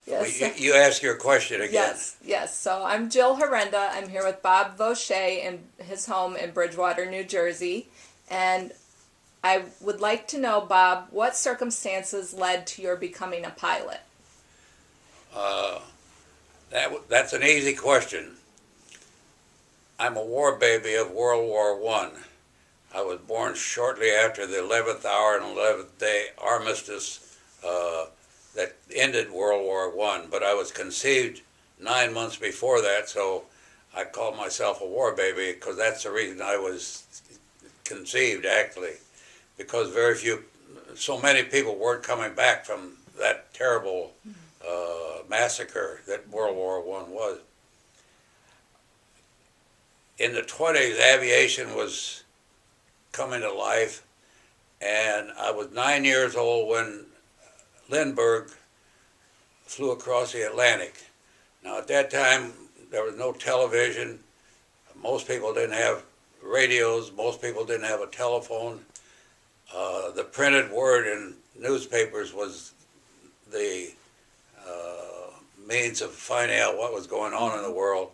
Yes. You ask your question again. Yes. So I'm Jill Herenda. I'm here with Bob Vaucher in his home in Bridgewater, New Jersey. And I would like to know, Bob, what circumstances led to your becoming a pilot? Uh, that's an easy question. I'm a war baby of World War I. I was born shortly after the 11th hour and 11th day armistice that ended World War I, but I was conceived 9 months before that, so I call myself a war baby because that's the reason I was conceived, actually, because so many people weren't coming back from that terrible massacre that World War I was. In the 20s, aviation was coming to life, and I was 9 years old when Lindbergh flew across the Atlantic. Now, at that time, there was no television. Most people didn't have radios. Most people didn't have a telephone. The printed word in newspapers was the means of finding out what was going on in the world.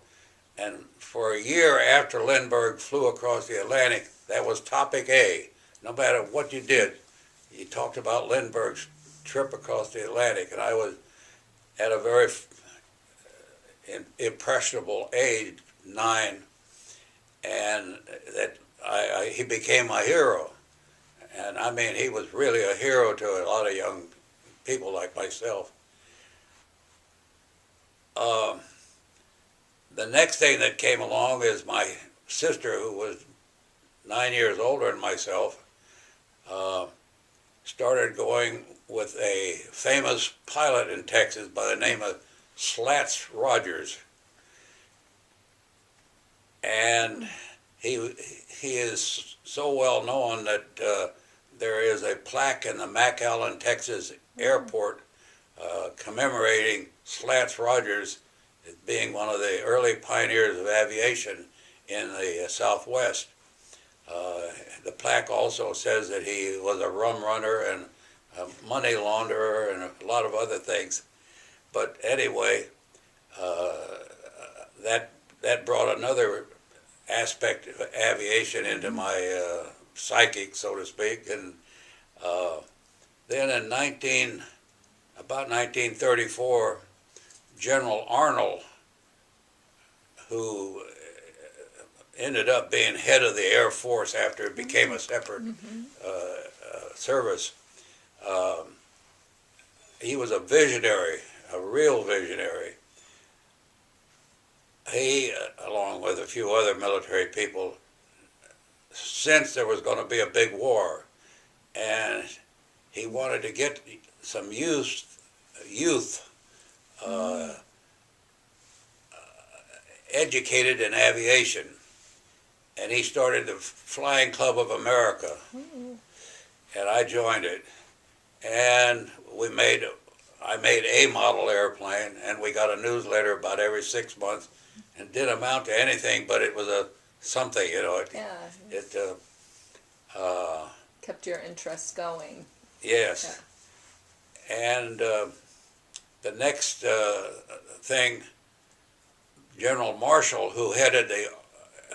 And for a year after Lindbergh flew across the Atlantic, that was topic A. No matter what you did, you talked about Lindbergh's trip across the Atlantic. And I was at a very impressionable age, 9, and that he became my hero. And I mean, he was really a hero to a lot of young people like myself. The next thing that came along is my sister, who was 9 years older than myself, started going with a famous pilot in Texas by the name of Slats Rogers. And he is so well known that there is a plaque in the McAllen, Texas airport commemorating Slats Rogers as being one of the early pioneers of aviation in the Southwest. The plaque also says that he was a rum runner and a money launderer and a lot of other things. But anyway, that brought another aspect of aviation into my psychic, so to speak. And then in about 1934, General Arnold, who ended up being head of the Air Force after it became a separate service, he was a visionary, a real visionary. He, along with a few other military people, sensed there was going to be a big war, and he wanted to get some youth educated in aviation, and he started the Flying Club of America, and I joined it, and I made a model airplane, and we got a newsletter about every 6 months, and it didn't amount to anything, but it was something, you know. It Kept your interest going. Yes. Yeah. And the next thing, General Marshall, who headed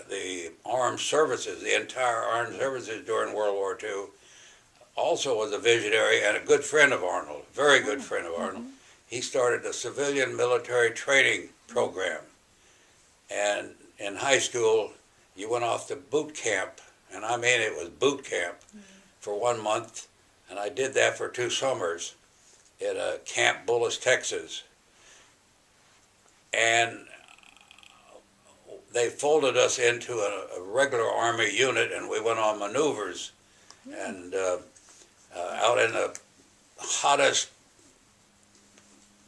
the armed services, the entire armed services during World War II, also was a visionary and a good friend of Arnold, very good friend of Arnold. He started a civilian military training program. And in high school, you went off to boot camp, and I mean it was boot camp, for 1 month, and I did that for 2 summers at Camp Bullis, Texas. And they folded us into a regular Army unit, and we went on maneuvers. And out in the hottest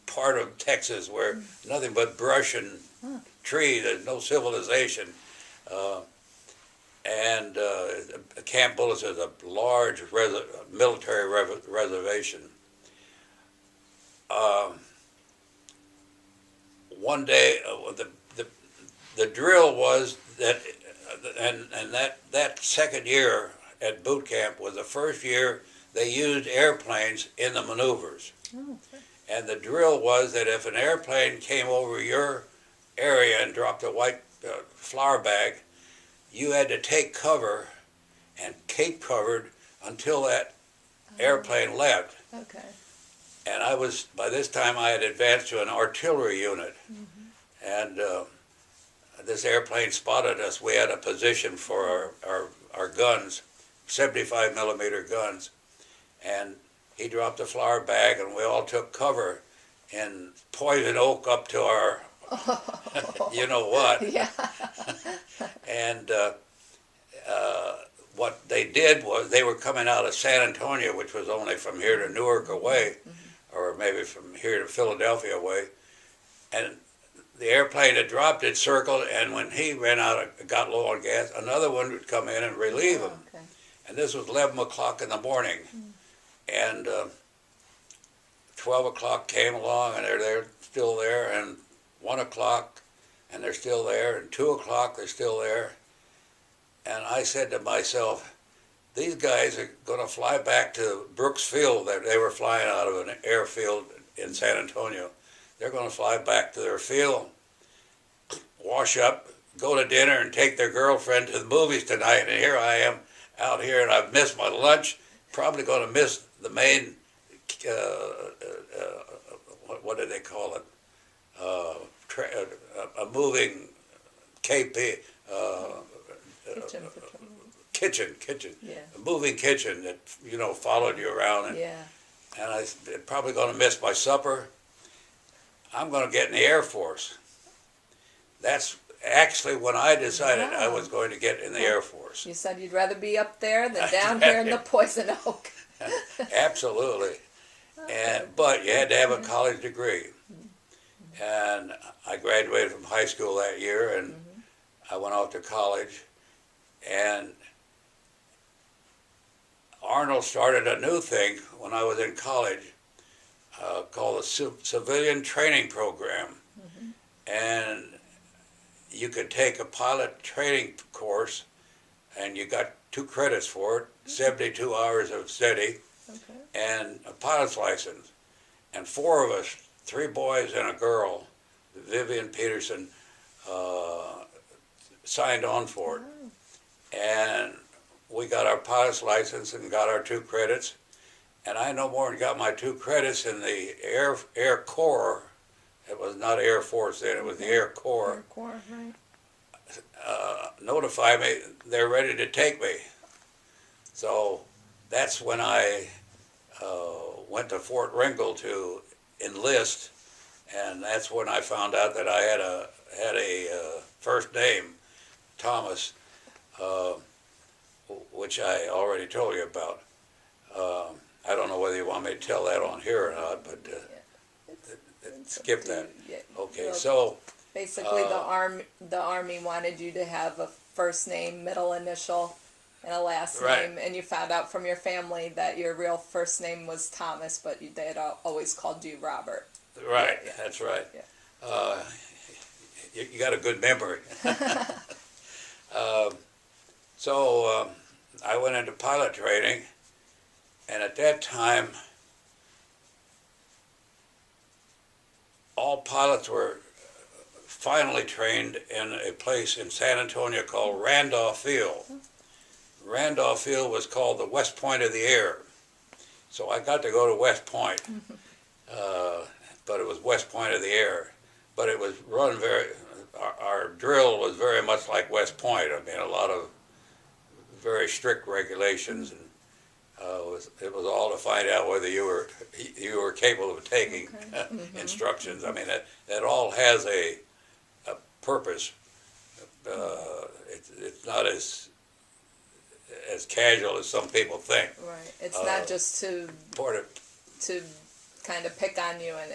part of Texas where nothing but brush and trees, there's no civilization. And Camp Bullis is a large military reservation. One day, the drill was that, and that second year at boot camp was the first year they used airplanes in the maneuvers. And the drill was that if an airplane came over your area and dropped a white flour bag, you had to take cover and cape covered until that airplane left. Okay. And by this time I had advanced to an artillery unit. And this airplane spotted us. We had a position for our guns, 75 millimeter guns. And he dropped a flour bag and we all took cover in poison oak up to our, you know what. Yeah. And what they did was they were coming out of San Antonio, which was only from here to Newark away, or maybe from here to Philadelphia away. And the airplane had dropped, it circled, and when he got low on gas, another one would come in and relieve him. Okay. And this was 11 o'clock in the morning. And 12 o'clock came along, and they're still there, and 1 o'clock, and they're still there, and 2 o'clock, they're still there. And I said to myself, these guys are going to fly back to Brooks Field. They were flying out of an airfield in San Antonio. They're going to fly back to their field, wash up, go to dinner, and take their girlfriend to the movies tonight. And here I am out here, and I've missed my lunch. Probably going to miss the main, what do they call it? A moving KP. Kitchen. Yeah. A moving kitchen that, followed you around. And I'm probably going to miss my supper. I'm going to get in the Air Force. That's actually when I decided I was going to get in the Air Force. You said you'd rather be up there than down here in the poison oak. Absolutely. But you had to have a college degree. And I graduated from high school that year, and I went off to college. And Arnold started a new thing when I was in college called the Civilian Training Program. And you could take a pilot training course, and you got 2 credits for it, 72 hours of study, and a pilot's license. And 4 of us, 3 boys and a girl, William Paterson, signed on for it. And we got our pilot's license and got our 2 credits. And I no more than got my 2 credits in the Air Corp. It was not Air Force then, it was the Air Corp. Air Corp, right. Notify me they're ready to take me. So that's when I went to Fort Ringgold to enlist, and that's when I found out that I had a first name, Thomas, which I already told you about. I don't know whether you want me to tell that on here or not, but skip that. Okay, so basically the Army wanted you to have a first name, middle initial, and a last name, and you found out from your family that your real first name was Thomas, but they had always called you Robert. Right, that's right. Yeah. You got a good memory. So I went into pilot training, and at that time, all pilots were finally trained in a place in San Antonio called Randolph Field. Randolph Field was called the West Point of the Air. So I got to go to West Point, but it was West Point of the Air. But it was run our drill was very much like West Point. I mean, a lot of very strict regulations, and it was all to find out whether you were capable of taking instructions. I mean, that all has a purpose. It's not as casual as some people think. Right. It's not just to kind of pick on you, and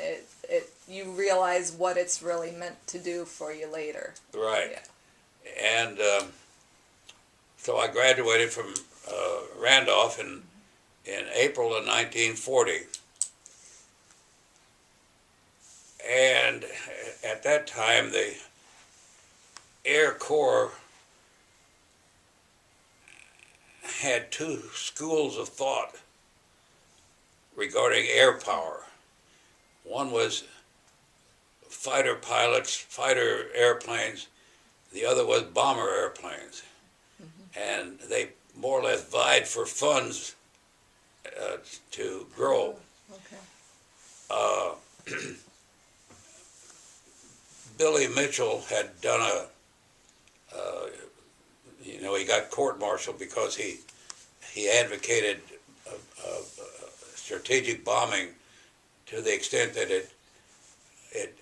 you realize what it's really meant to do for you later. Right. Yeah. And so I graduated from Randolph in April of 1940. And at that time, the Air Corps had 2 schools of thought regarding air power. One was fighter pilots, fighter airplanes. The other was bomber airplanes. And they more or less vied for funds to grow. Okay. Billy Mitchell had done he got court-martialed because he advocated strategic bombing to the extent that it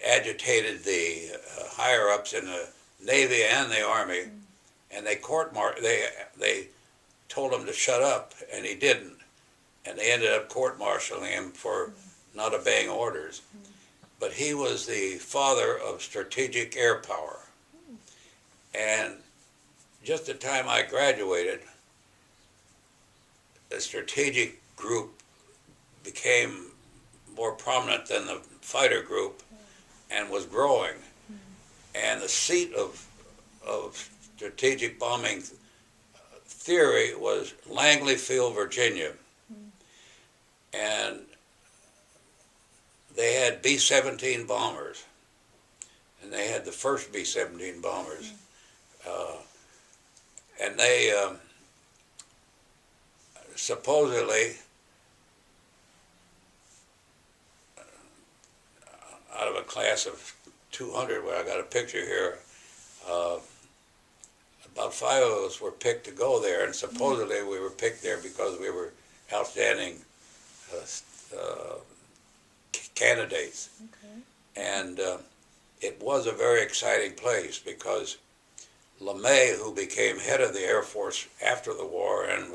agitated the higher-ups in the Navy and the Army, and they told him to shut up, and he didn't, and they ended up court-martialing him for not obeying orders. But he was the father of strategic air power, and just the time I graduated, the strategic group became more prominent than the fighter group and was growing. And the seat of strategic bombing theory was Langley Field, Virginia. And they had B-17 bombers. And they had the first B-17 bombers. And they supposedly, out of a class of 200, where I got a picture here, about 5 of us were picked to go there, and supposedly we were picked there because we were outstanding candidates. Okay. And it was a very exciting place because LeMay, who became head of the Air Force after the war and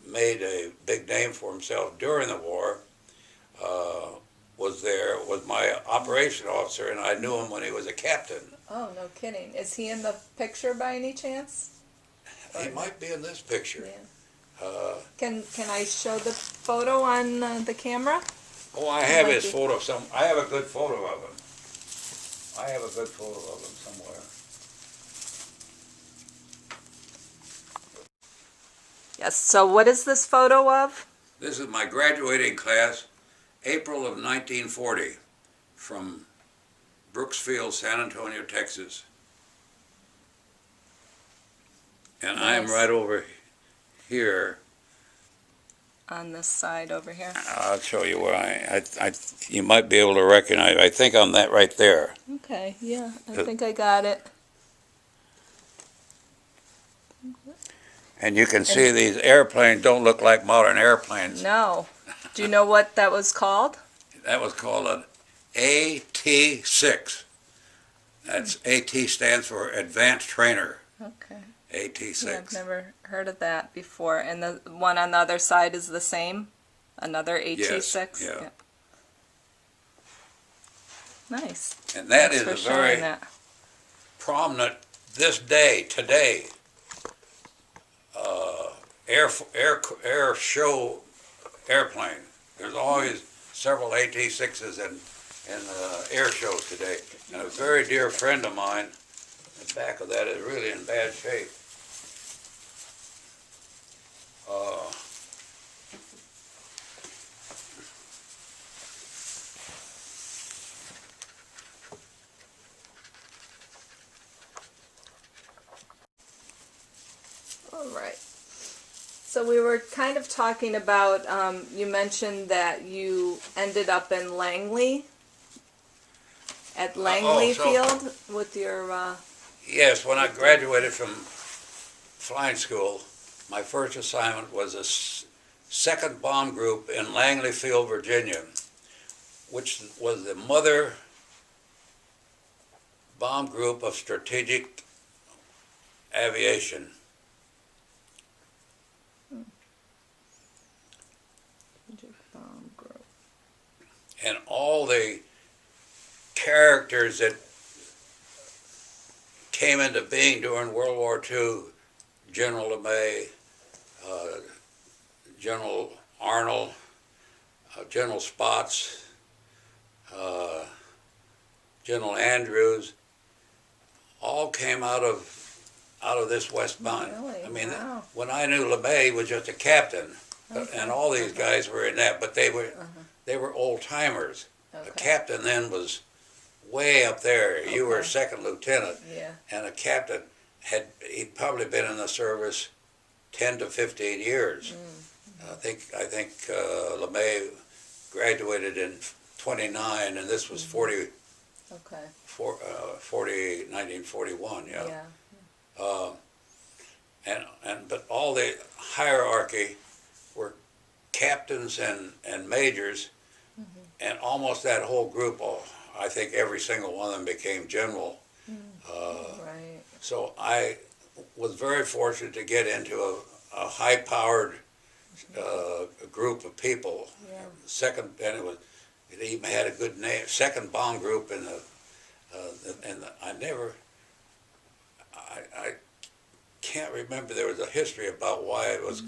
made a big name for himself during the war, was my operation officer, and I knew him when he was a captain. Oh, no kidding. Is he in the picture by any chance? He might be in this picture. Yeah. Can I show the photo on the camera? Oh, I have his photo. I have a good photo of him. Somewhere. Yes. So what is this photo of? This is my graduating class, April of 1940, from Brooksfield, San Antonio, Texas. And Nice. I'm right over here. On this side over here. I'll show you where you might be able to recognize. I think I'm that right there. Okay. Yeah. I think I got it. And you can see these airplanes don't look like modern airplanes. No. Do you know what that was called? That was called an AT-6. That's AT stands for Advanced Trainer. Okay. AT-6. Yeah, I've never heard of that before. And the one on the other side is the same? Another AT-6? Yes, yeah. Nice. And that Thanks is for a showing very that. prominent, today, air show airplane. There's always several AT-6s in air shows today. And a very dear friend of mine, the back of that is really in bad shape. All right. So we were kind of talking about, you mentioned that you ended up in Langley, at Langley Field with your... Yes, when I graduated from flying school, my first assignment was a second bomb group in Langley Field, Virginia, which was the mother bomb group of strategic aviation. Bomb group. And all the characters that came into being during World War II, General LeMay, General Arnold, General Spots, General Andrews, all came out of this westbound. Really? I mean, Wow. when I knew LeMay, he was just a captain, Okay. and all these guys were in that, but they were old timers. Okay. A captain then was way up there. You were a Okay. second lieutenant, Yeah. and a captain he'd probably been in the service 10 to 15 years. I think LeMay graduated in 29, and this was 40, Okay. 1941. Yeah. Yeah. Uh, but all the hierarchy were captains and majors, and almost that whole group, I think every single one of them became general. Right. So I was very fortunate to get into a high-powered group of people. Yeah. It even had a good name, second bomb group I can't remember, there was a history about why it was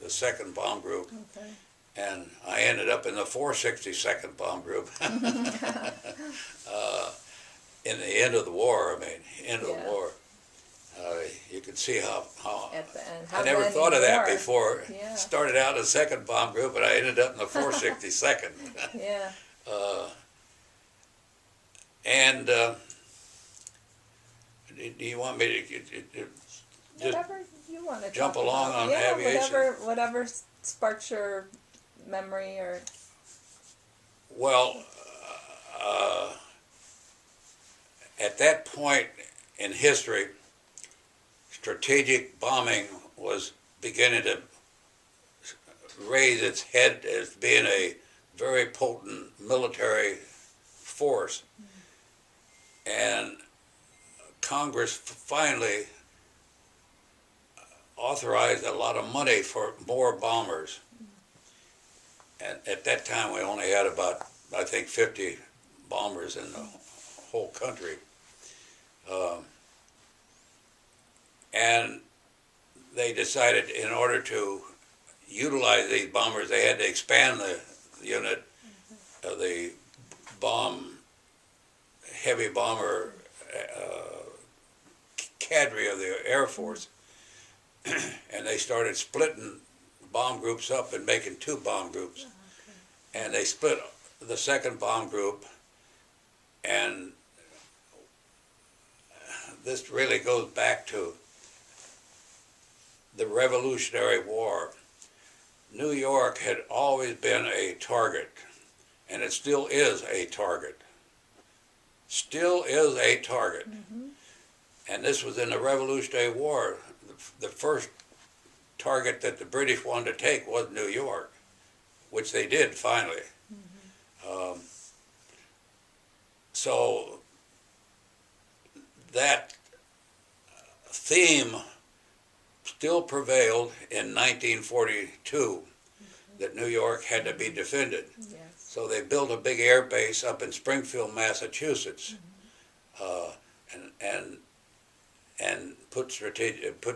the second bomb group. Okay. And I ended up in the 462nd bomb group. In the end of the war, end of the war. You can see how At the end. I never thought of that before. Yeah. Started out in the second bomb group, but I ended up in the 462nd. Yeah. And do you want me to just Whatever you want to jump talk along about. on yeah, aviation? Whatever sparks your memory or. Well, at that point in history, strategic bombing was beginning to raise its head as being a very potent military force. And Congress finally authorized a lot of money for more bombers. And at that time, we only had about, I think, 50 bombers in the whole country. And they decided in order to utilize these bombers, they had to expand the unit of the heavy bomber cadre of the Air Force. And they started splitting bomb groups up and making two bomb groups. And they split the second bomb group, and this really goes back to the Revolutionary War. New York had always been a target, and it still is a target. Still is a target. And this was in the Revolutionary War. The first target that the British wanted to take was New York, which they did finally. So that theme still prevailed in 1942, that New York had to be defended. Yes. So they built a big air base up in Springfield, Massachusetts, and put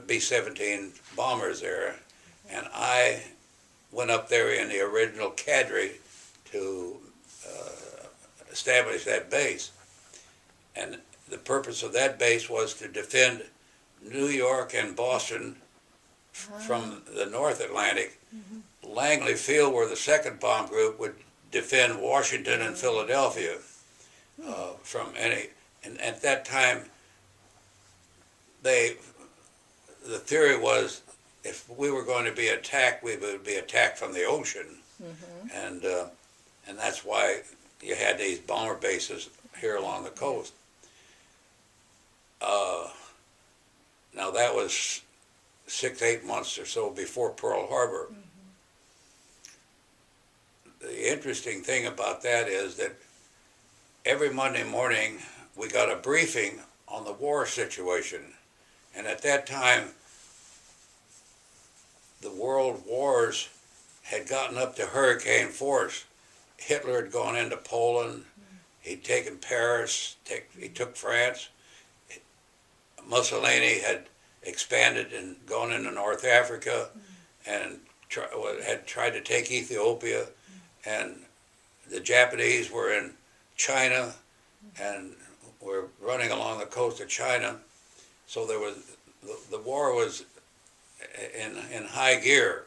B-17 bombers there. And I went up there in the original cadre to establish that base. And the purpose of that base was to defend New York and Boston from the North Atlantic. Langley Field, where the second bomb group would defend Washington and Philadelphia from any. And at that time, the theory was, if we were going to be attacked, we would be attacked from the ocean, and that's why you had these bomber bases here along the coast. Now that was 6-8 months or so before Pearl Harbor. The interesting thing about that is that every Monday morning we got a briefing on the war situation. And at that time, the world wars had gotten up to hurricane force. Hitler had gone into Poland. He'd taken Paris. He took France. Mussolini had expanded and gone into North Africa and had tried to take Ethiopia. And the Japanese were in China and were running along the coast of China. So there was the war was in high gear.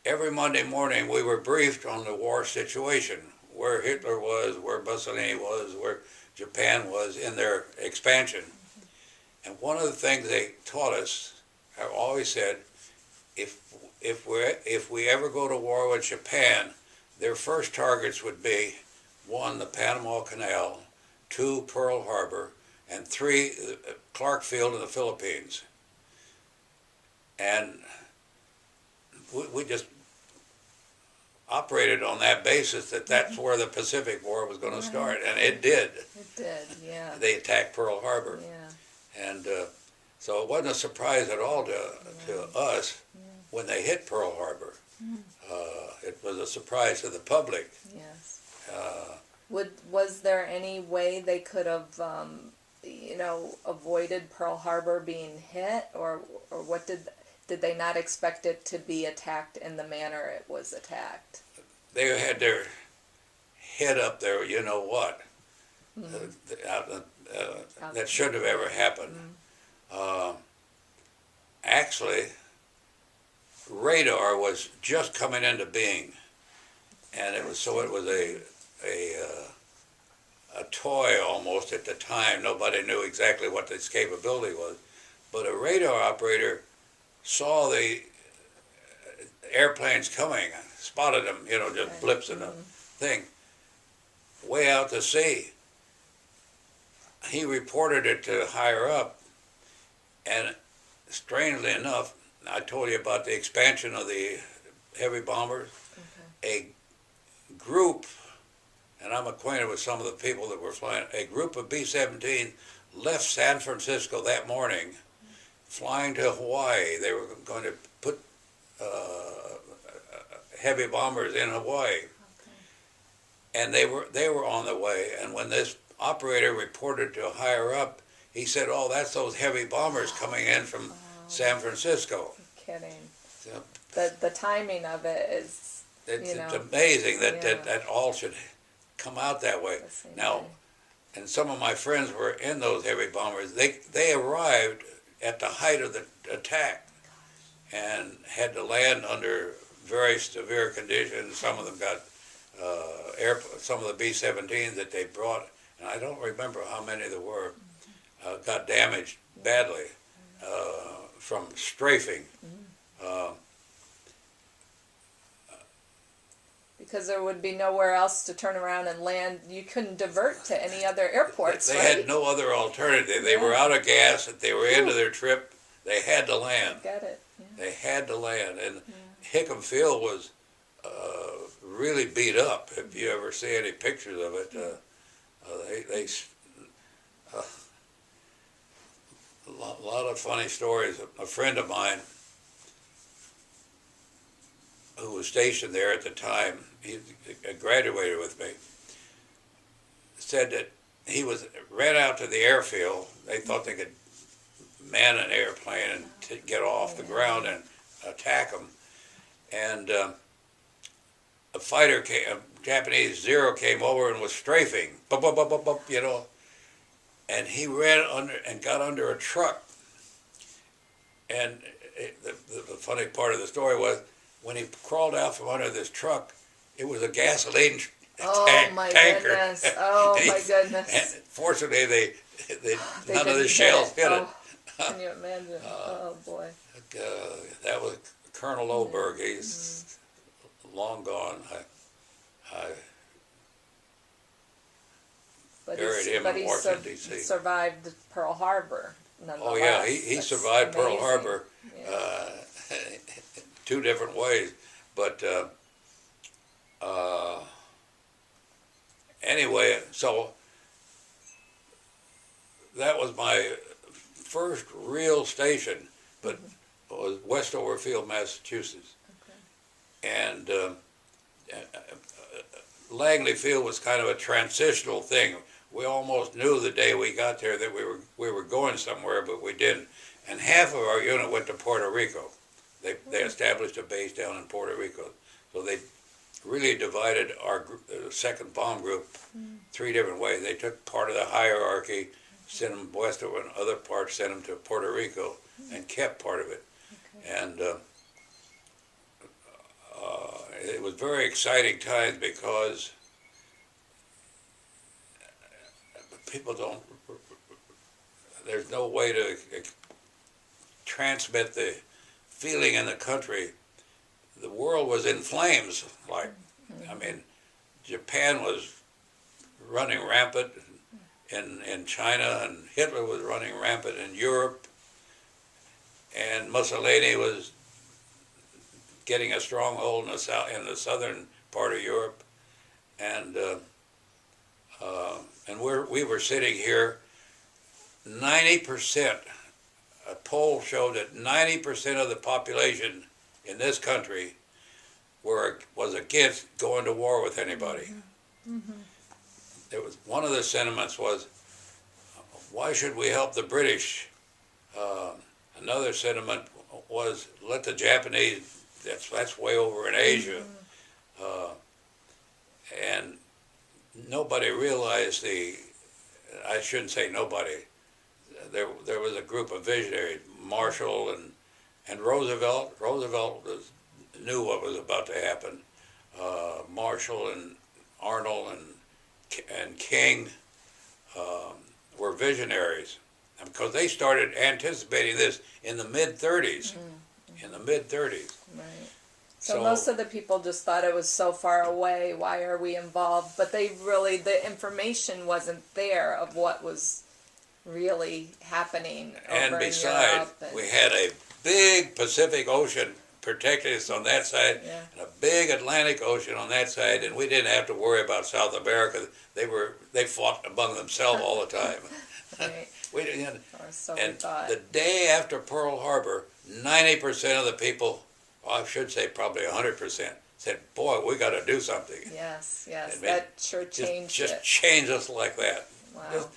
Every Monday morning we were briefed on the war situation. where Hitler was, where Mussolini was, where Japan was in their expansion. And one of the things they taught us, I always said, if we ever go to war with Japan, their first targets would be 1, the Panama Canal, 2, Pearl Harbor, and 3, Clark Field in the Philippines. And we just operated on that basis that that's where the Pacific War was going to start, and it did. It did, yeah. They attacked Pearl Harbor. Yeah. And so it wasn't a surprise at all to us when they hit Pearl Harbor. It was a surprise to the public. Yes. Was there any way they could have, avoided Pearl Harbor being hit, or what did they not expect it to be attacked in the manner it was attacked? They had their head up there, you know what? That shouldn't have ever happened. Actually, radar was just coming into being, and it was a toy almost at the time. Nobody knew exactly what its capability was, but a radar operator saw the airplanes coming, spotted them, just blips in the thing, way out to sea. He reported it to higher up, and strangely enough, I told you about the expansion of the heavy bombers. A group, and I'm acquainted with some of the people that were flying, a group of B-17 left San Francisco that morning, flying to Hawaii. They were going to put heavy bombers in Hawaii, and they were on the way. And when this operator reported to higher up, he said, "Oh, that's those heavy bombers coming in from San Francisco." Kidding. So, the timing of it is, it's amazing that all should come out that way. Now, and some of my friends were in those heavy bombers. They arrived at the height of the attack and had to land under very severe conditions. Some of them got some of the B-17s that they brought, and I don't remember how many there were, got damaged badly from strafing. Because there would be nowhere else to turn around and land. You couldn't divert to any other airports, They right? had no other alternative. They were out of gas. They were into their trip. They had to land. Get it. Yeah. They had to land. And Hickam Field was really beat up. If you ever see any pictures of it, a lot of funny stories. A friend of mine who was stationed there at the time, he graduated with me, said that he ran out to the airfield. They thought they could man an airplane and get off the ground and attack them. And a fighter came, a Japanese Zero came over and was strafing, and he ran under and got under a truck. And the funny part of the story was, when he crawled out from under this truck, it was a gasoline tanker. Goodness! Oh my goodness! And fortunately, they none of the didn't shells hit it. Can you imagine? Oh boy! That was Colonel Oberg. He's long gone. I buried him in Washington, D.C. Survived Pearl Harbor. Oh yeah, he survived Pearl Harbor. Yeah. 2 different ways, but anyway, so that was my first real station, but it was Westover Field, Massachusetts. And Langley Field was kind of a transitional thing. We almost knew the day we got there that we were going somewhere, but we didn't. And half of our unit went to Puerto Rico. They established a base down in Puerto Rico. So they really divided our second bomb group 3 different ways. They took part of the hierarchy, sent them westover, and other parts sent them to Puerto Rico, and kept part of it. And it was very exciting times because people don't, there's no way to transmit the feeling in the country. The world was in flames. Like, I mean, Japan was running rampant in China, and Hitler was running rampant in Europe, and Mussolini was getting a stronghold in the southern part of Europe, and we were sitting here. 90%, a poll showed that 90% of the population in this country was against going to war with anybody. There was one of the sentiments was, why should we help the British? Another sentiment was, let the Japanese, that's way over in Asia. And nobody realized I shouldn't say nobody, there was a group of visionaries, Marshall and Roosevelt. Roosevelt knew what was about to happen. Marshall and Arnold and King were visionaries, because they started anticipating this in the mid-30s. In the mid-30s. Right. So most of the people just thought it was so far away, why are we involved? But the information wasn't there of what was really happening over And in besides, Europe. we had a big Pacific Ocean protecting us on that side, and a big Atlantic Ocean on that side, and we didn't have to worry about South America. They fought among themselves all the time. Right. We didn't, Or so we and thought. the day after Pearl Harbor, 90% of the people, well, I should say probably 100%, said, "Boy, we got to do something." Yes, yes, I mean, that sure changed just it. changed us like that. Wow, Just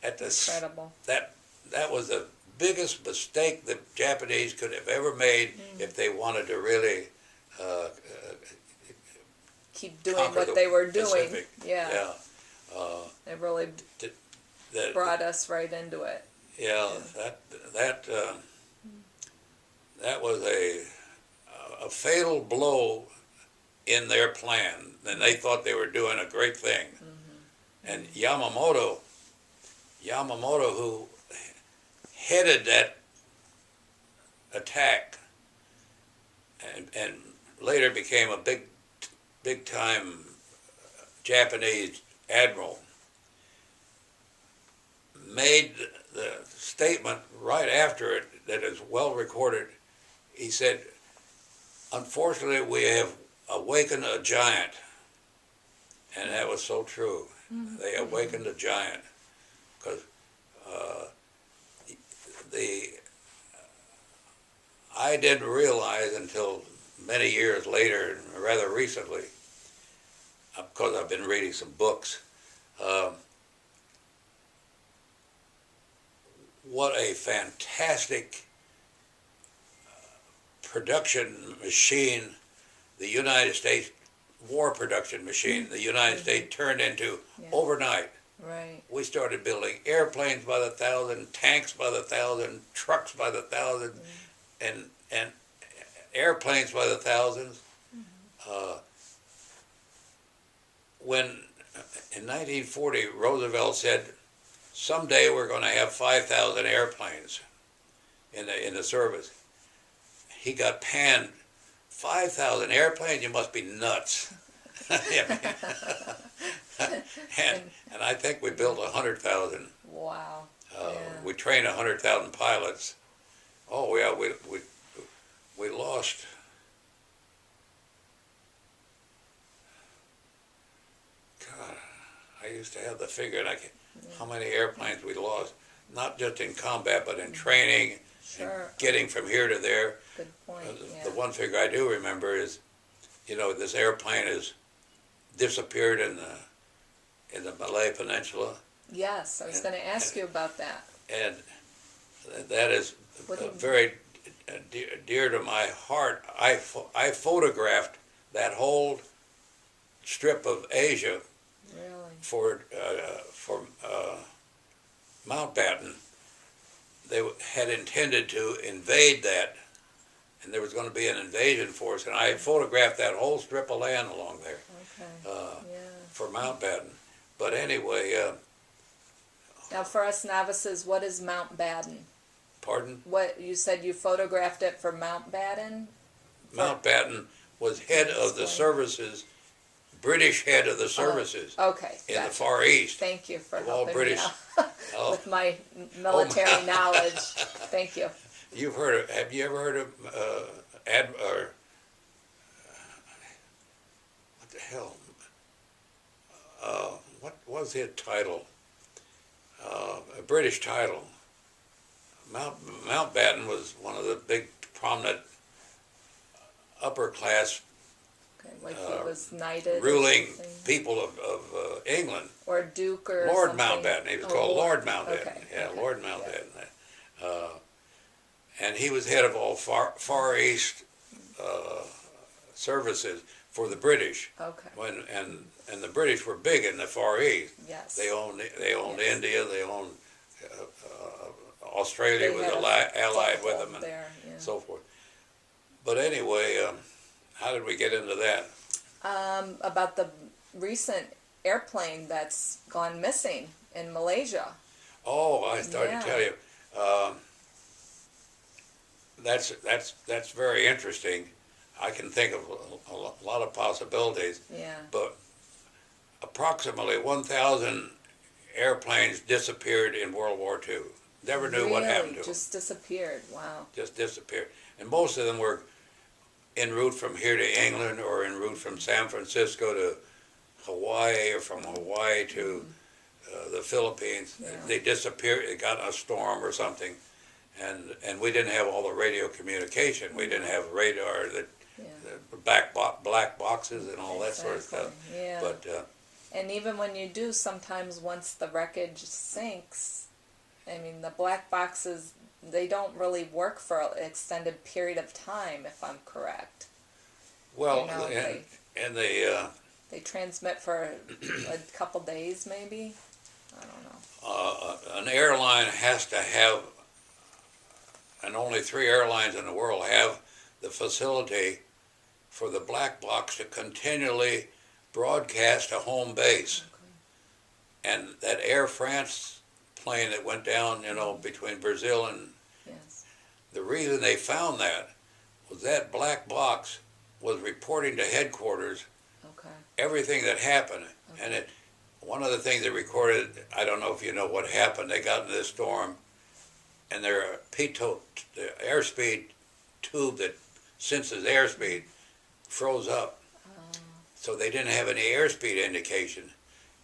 at this, incredible. that was the biggest mistake the Japanese could have ever made if they wanted to really Keep doing conquer what the they were doing. Pacific. Yeah, they really That, brought us right into it. yeah, that was a fatal blow in their plan, and they thought they were doing a great thing. And Yamamoto, who headed that attack, and later became a big time Japanese admiral, made the statement right after it that is well recorded. He said, "Unfortunately, we have awakened a giant," and that was so true. They awakened a giant, because I didn't realize until many years later, rather recently, because I've been reading some books, what a fantastic production machine the United States, war production machine, the United States turned into overnight. Right. We started building airplanes by the thousand, tanks by the thousand, trucks by the thousand, and airplanes by the thousands. When in 1940 Roosevelt said, "Someday we're going to have 5,000 airplanes in the service," he got panned. 5,000 airplanes? You must be nuts. and I think we built 100,000. Wow. We trained 100,000 pilots. Oh yeah, we lost. God, I used to have the figure, and how many airplanes we lost, not just in combat, but in training, and getting from here to there. Good point. The one figure I do remember is, this airplane has disappeared in the Malay Peninsula. Yes, I was going to ask you about that. And that is very dear to my heart. I photographed that whole strip of Asia for Mountbatten. They had intended to invade that, and there was going to be an invasion force, and I photographed that whole strip of land along there for Mountbatten. But anyway, Now, for us novices, what is Mountbatten? Pardon? What you said you photographed it for Mountbatten? Mountbatten was head of the services, British head of the services Okay, in gotcha. the Far East. Thank you for Of all helping British. me out with my military knowledge. Thank you. You've heard of? Have you ever heard of what the hell? What was his title? A British title. Mountbatten was one of the big, prominent, upper class, Okay, like he was knighted. ruling or something. people of England. Or Duke or Lord something. Mountbatten. He was Oh, called Lord Mountbatten. Okay, Yeah, okay, Lord Mountbatten. And he was head of all Far East services for the British. Okay. And the British were big in the Far East. Yes. They owned Yes. India. They owned Australia They was had a allied with foothold them and there, yeah. so forth. But anyway, how did we get into that? About the recent airplane that's gone missing in Malaysia. Oh, I started to tell you. That's very interesting. I can think of a lot of possibilities. Yeah. But approximately 1,000 airplanes disappeared in World War II. Never knew what happened to them. Just disappeared. Wow. Just disappeared. And most of them were en route from here to England or en route from San Francisco to Hawaii or from Hawaii to the Philippines. Yeah. They disappeared. They got in a storm or something. And we didn't have all the radio communication. We didn't have radar, the black boxes and all that sort of stuff. Yeah. But and even when you do, sometimes once the wreckage sinks, I mean, the black boxes, they don't really work for an extended period of time, if I'm correct. well, You know, and they transmit for a couple days, maybe. I don't know. an airline has to have, and only 3 airlines in the world have the facility for the black box to continually broadcast a home base. Okay. And that Air France plane that went down, between Brazil and Yes. the reason they found that was that black box was reporting to headquarters Okay. everything that happened. Okay. And one of the things they recorded, I don't know if you know what happened, they got into this storm and their the airspeed tube that senses airspeed froze up. So they didn't have any airspeed indication,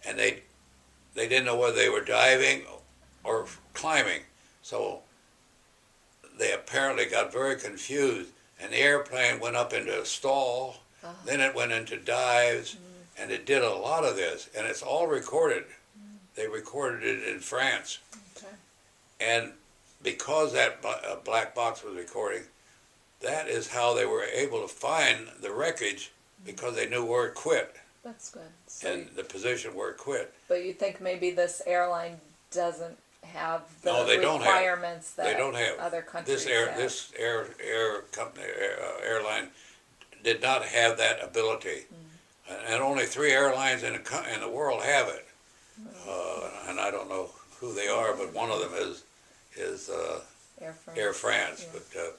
and they didn't know whether they were diving or climbing. So they apparently got very confused, and the airplane went up into a stall, then it went into dives, and it did a lot of this, and it's all recorded. They recorded it in France. Okay. And because that black box was recording, that is how they were able to find the wreckage, because they knew where it quit That's good. So and the position where it quit. but you think maybe this airline doesn't have the No, they don't have. requirements that They don't have. other countries This have? air company airline did not have that ability, and only 3 airlines in the world have it. And I don't know who they are, but one of them is Air France. Air France. Yeah.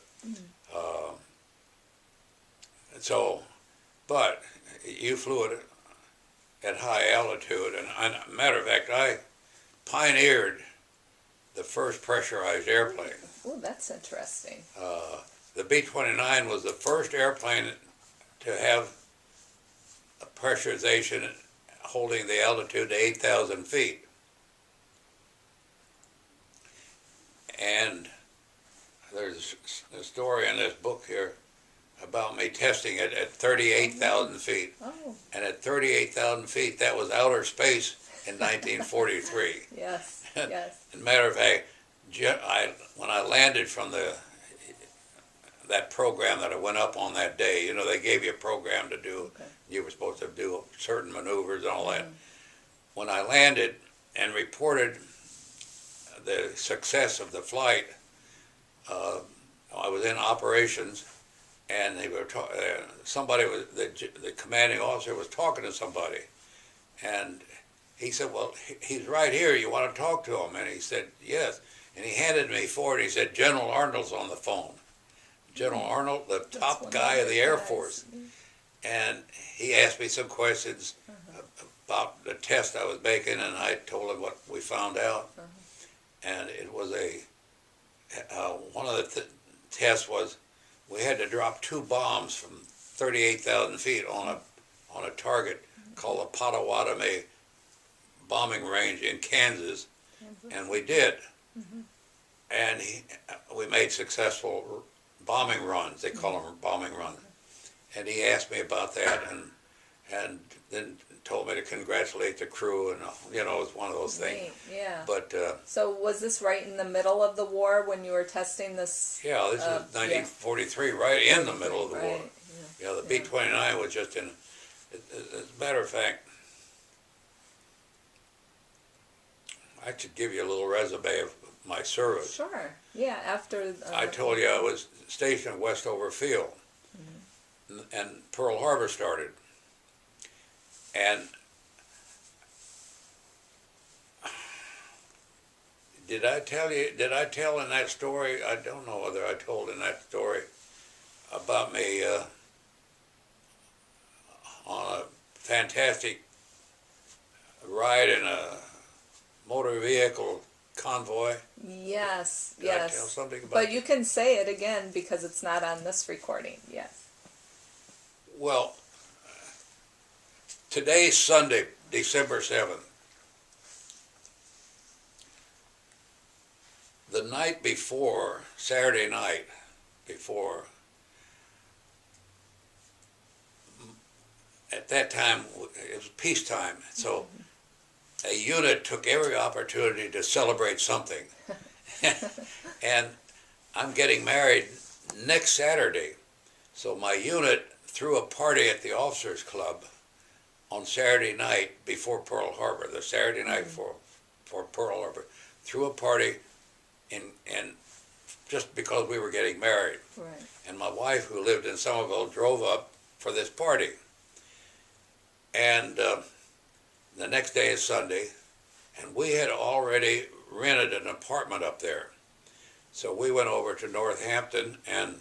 But you flew it at high altitude, and matter of fact, I pioneered the first pressurized airplane. Oh, that's interesting. The B-29 was the first airplane to have a pressurization holding the altitude to 8,000 feet. And there's a story in this book here about me testing it at 38,000 feet. Oh, And at 38,000 feet, that was outer space in 1943. yes, yes. As a matter of fact, when I landed from that program that I went up on that day, they gave you a program to do. Okay. You were supposed to do certain maneuvers and all that. When I landed and reported the success of the flight, I was in operations, and they were the commanding officer was talking to somebody, and he said, well, he's right here. You want to talk to him? And he said, yes. And he handed me forward. He said, General Arnold's on the phone. General Arnold, the top guy of the Air Force. And he asked me some questions about the test I was making, and I told him what we found out. And it was one of the tests was we had to drop 2 bombs from 38,000 feet on a target called the Potawatomi bombing range in Kansas, and we did. And we made successful bombing runs. They call them bombing runs. And he asked me about that, and then told me to congratulate the crew, and it was one of those things. Yeah. But so was this right in the middle of the war when you were testing this? yeah, this was 1943, right in the middle of the war. Yeah, the B-29 was just in. As a matter of fact, I should give you a little resume of my service. Sure. Yeah. After. I told you I was stationed at Westover Field, and Pearl Harbor started. And did I tell in that story? I don't know whether I told in that story about me on a fantastic ride in a motor vehicle convoy. Yes, Did I tell something about but you can say it again because it's not on this recording. Yes. Well, today's Sunday, December 7th. The night before, Saturday night before, at that time, it was peacetime, so a unit took every opportunity to celebrate something. And I'm getting married next Saturday, so my unit threw a party at the Officers Club on Saturday night before Pearl Harbor, the Saturday night for Pearl Harbor, threw a party and just because we were getting married. Right. And my wife, who lived in Somerville, drove up for this party. And the next day is Sunday, and we had already rented an apartment up there. So we went over to Northampton and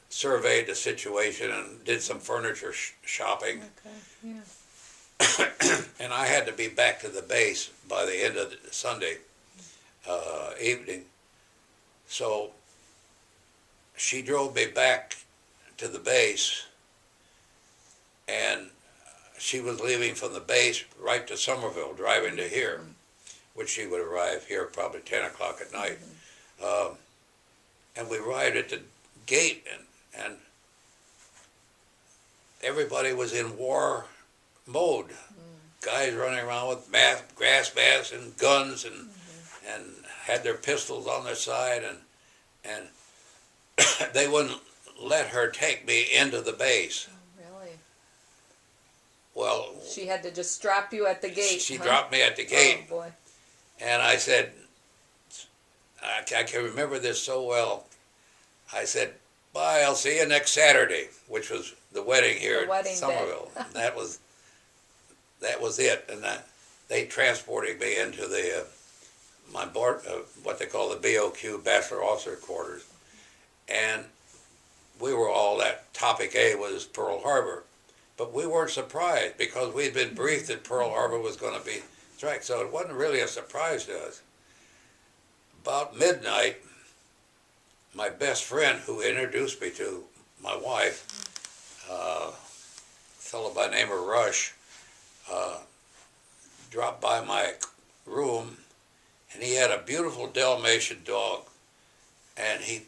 surveyed the situation and did some furniture shopping. Okay. Yeah. And I had to be back to the base by the end of the Sunday evening. So she drove me back to the base, and she was leaving from the base right to Somerville, driving to here, which she would arrive here probably 10 o'clock at night. And we arrived at the gate, and everybody was in war mode. Guys running around with gas masks and guns and had their pistols on their side, and they wouldn't let her take me into the base. Oh, really? Well, she had to just drop you at the gate. She dropped me at the gate. Oh, boy. And I said, I can remember this so well. I said, bye, I'll see you next Saturday, which was the wedding here at Somerville. And that was it. And they transported me into the my board, what they call the BOQ, Bachelor Officer Quarters. And we were all, that topic A was Pearl Harbor. But we weren't surprised because we'd been briefed that Pearl Harbor was going to be struck. So it wasn't really a surprise to us. About midnight, my best friend who introduced me to my wife, a fellow by the name of Rush, dropped by my room, and he had a beautiful Dalmatian dog, and he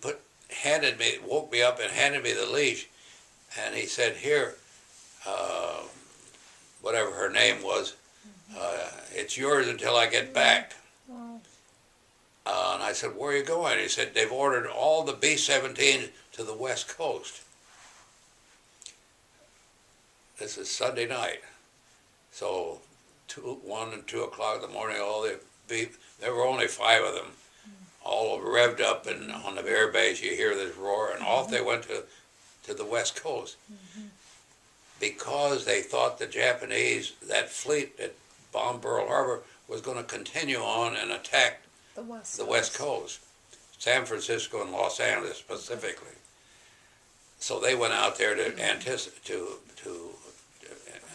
woke me up and handed me the leash, and he said, here, whatever her name was, it's yours until I get back. And I said, where are you going? He said, they've ordered all the B-17 to the West Coast. This is Sunday night. So 1 and 2 o'clock in the morning, there were only 5 of them, all revved up, and on the air base you hear this roar, and off they went to the West Coast. Because they thought the Japanese, that fleet that bomb Pearl Harbor was going to continue on and attack The West the West Coast, San Francisco and Los Angeles specifically. So they went out there to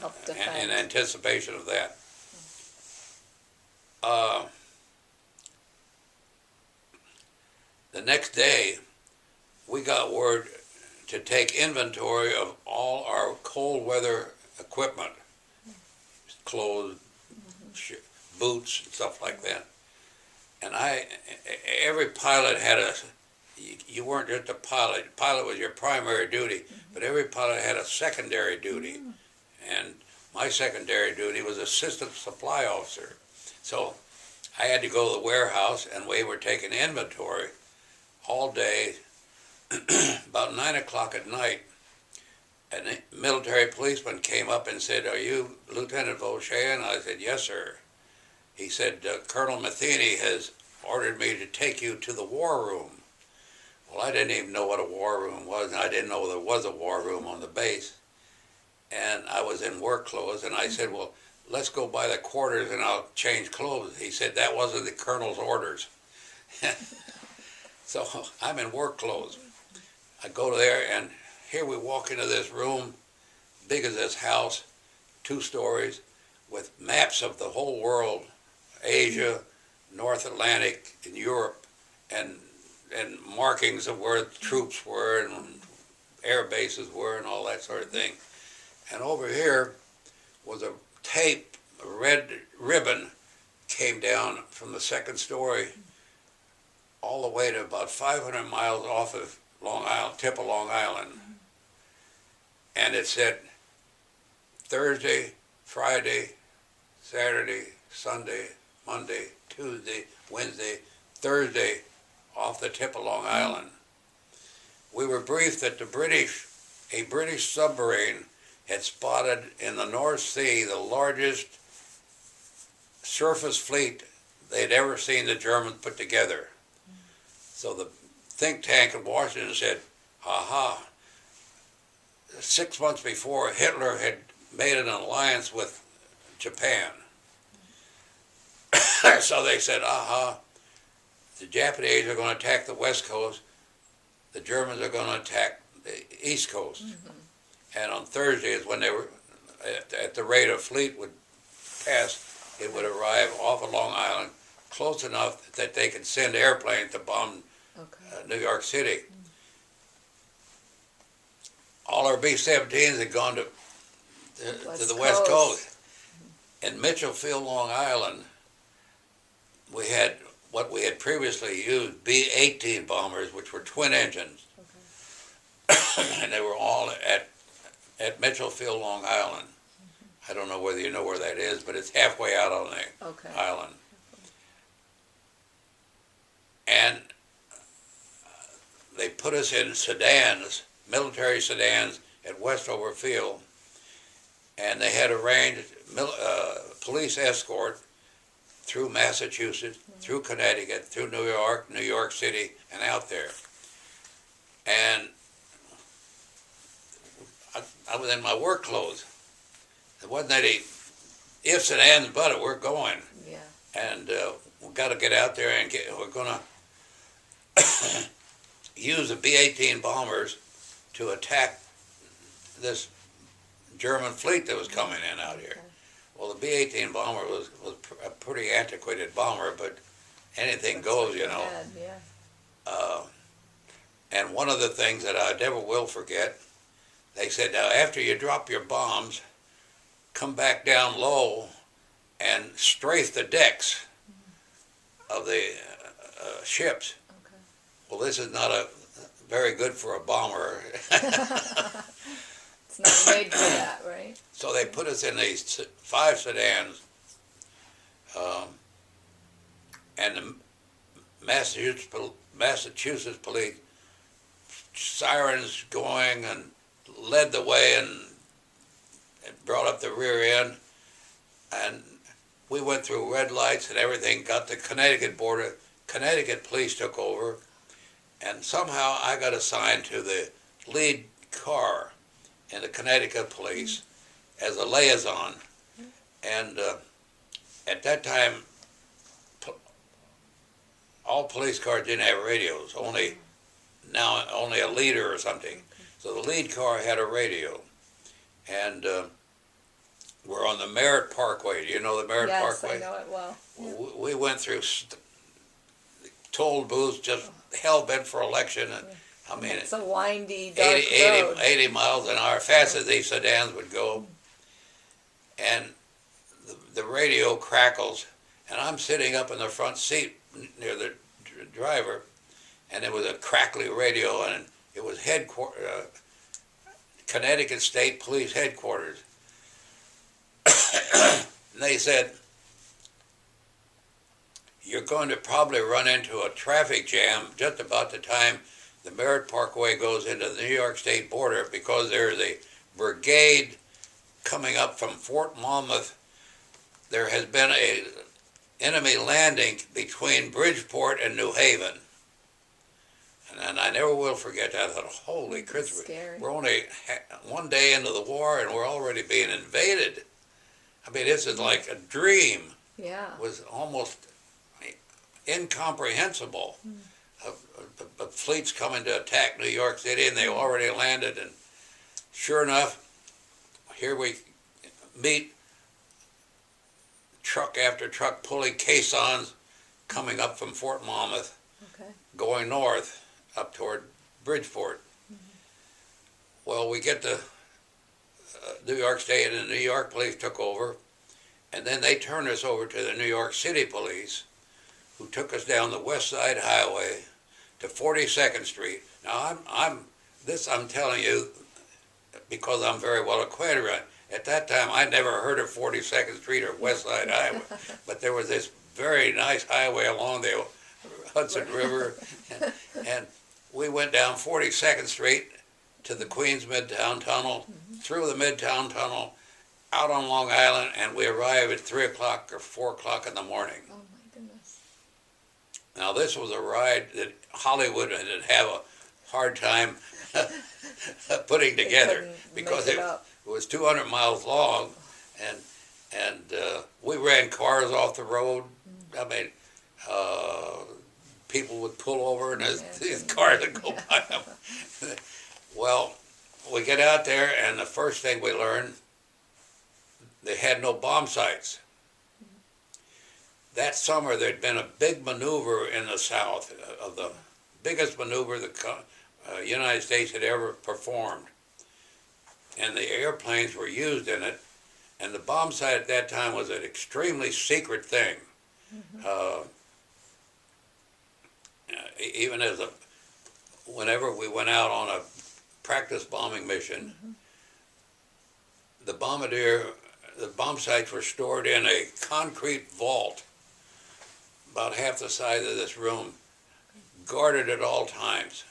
help defend. in anticipation of that. The next day, we got word to take inventory of all our cold weather equipment, clothes, boots, and stuff like that. And every pilot had you weren't just a pilot. Pilot was your primary duty, but every pilot had a secondary duty. And my secondary duty was assistant supply officer. So I had to go to the warehouse, and we were taking inventory all day. About 9 o'clock at night, a military policeman came up and said, "Are you Lieutenant Vaucher?" And I said, "Yes, sir." He said, "Colonel Matheny has ordered me to take you to the war room." Well, I didn't even know what a war room was, and I didn't know there was a war room on the base. And I was in work clothes, and I said, "Well, let's go by the quarters and I'll change clothes." He said, "That wasn't the colonel's orders." So I'm in work clothes. I go there, and here we walk into this room, big as this house, 2 stories, with maps of the whole world, Asia, North Atlantic, and Europe, and markings of where troops were and air bases were and all that sort of thing. And over here was a tape, a red ribbon came down from the 2nd story all the way to about 500 miles off of Long Island, tip of Long Island. And it said Thursday, Friday, Saturday, Sunday, Monday, Tuesday, Wednesday, Thursday, off the tip of Long Island. We were briefed that a British submarine had spotted in the North Sea the largest surface fleet they'd ever seen the Germans put together. So the think tank in Washington said, "Aha, 6 months before, Hitler had made an alliance with Japan." So they said, "Aha, the Japanese are going to attack the West Coast, the Germans are going to attack the East Coast." And on Thursday is when they were, at the rate a fleet would pass, it would arrive off of Long Island, close enough that they could send airplanes to bomb New York City. All our B-17s had gone to the West Coast. In Mitchell Field, Long Island, we had what we had previously used, B-18 bombers, which were twin engines. And they were all at Mitchell Field, Long Island. I don't know whether you know where that is, but it's halfway out on the island. And they put us in sedans, military sedans, at Westover Field, and they had arranged police escort through Massachusetts, through Connecticut, through New York City, and out there. And I was in my work clothes. There wasn't any ifs and ands but it. We're going. Yeah. And we've got to get out there and we're going to use the B-18 bombers to attack this German fleet that was coming in out here. Well, the B-18 bomber was a pretty antiquated bomber, but anything goes, you know. And one of the things that I never will forget, they said, "Now after you drop your bombs, come back down low and strafe the decks of the ships." Well, this is not very good for a bomber. It's not made for that, right? So they put us in these 5 sedans, and the Massachusetts police, sirens going, and led the way and brought up the rear end. And we went through red lights and everything, got the Connecticut border. Connecticut police took over, and somehow I got assigned to the lead car in the Connecticut police as a liaison. And at that time, all police cars didn't have radios. Only a leader or something. So the lead car had a radio, and we're on the Merritt Parkway. Do you know the Merritt Parkway? Yes, I know it well. Yeah. We went through toll booths, just hell bent for election. And, I mean, it's a windy, dark road. 80 miles an hour, fast as these sedans would go. And the radio crackles, and I'm sitting up in the front seat near the driver, and it was a crackly radio, and it was Connecticut State Police Headquarters. And they said, you're going to probably run into a traffic jam just about the time the Merritt Parkway goes into the New York State border, because there's a brigade coming up from Fort Monmouth. There has been an enemy landing between Bridgeport and New Haven. And I never will forget that. I thought, holy Christmas, we're only one day into the war and we're already being invaded. I mean, this is like a dream. Yeah. It was almost incomprehensible. The fleets coming to attack New York City, and they already landed, and sure enough, here we meet truck after truck pulling caissons coming up from Fort Monmouth, going north up toward Bridgeport. Well, we get to New York State, and the New York police took over, and then they turned us over to the New York City police, who took us down the West Side Highway to 42nd Street. Now, I'm telling you, because I'm very well acquainted with it. At that time, I'd never heard of 42nd Street or West Side Highway, but there was this very nice highway along the Hudson River, and we went down 42nd Street to the Queens Midtown Tunnel, through the Midtown Tunnel, out on Long Island, and we arrived at 3 o'clock or 4 o'clock in the morning. Oh my goodness. Now, this was a ride that Hollywood would have a hard time putting together, because it was 200 miles long, and we ran cars off the road. I mean, people would pull over, and these cars would go by them. Well, we get out there, and the first thing we learned, they had no bomb sites. That summer, there'd been a big maneuver in the South, of the biggest maneuver the United States had ever performed. And the airplanes were used in it, and the bomb site at that time was an extremely secret thing. Even whenever we went out on a practice bombing mission, the bomb sites were stored in a concrete vault about half the size of this room, guarded at all times.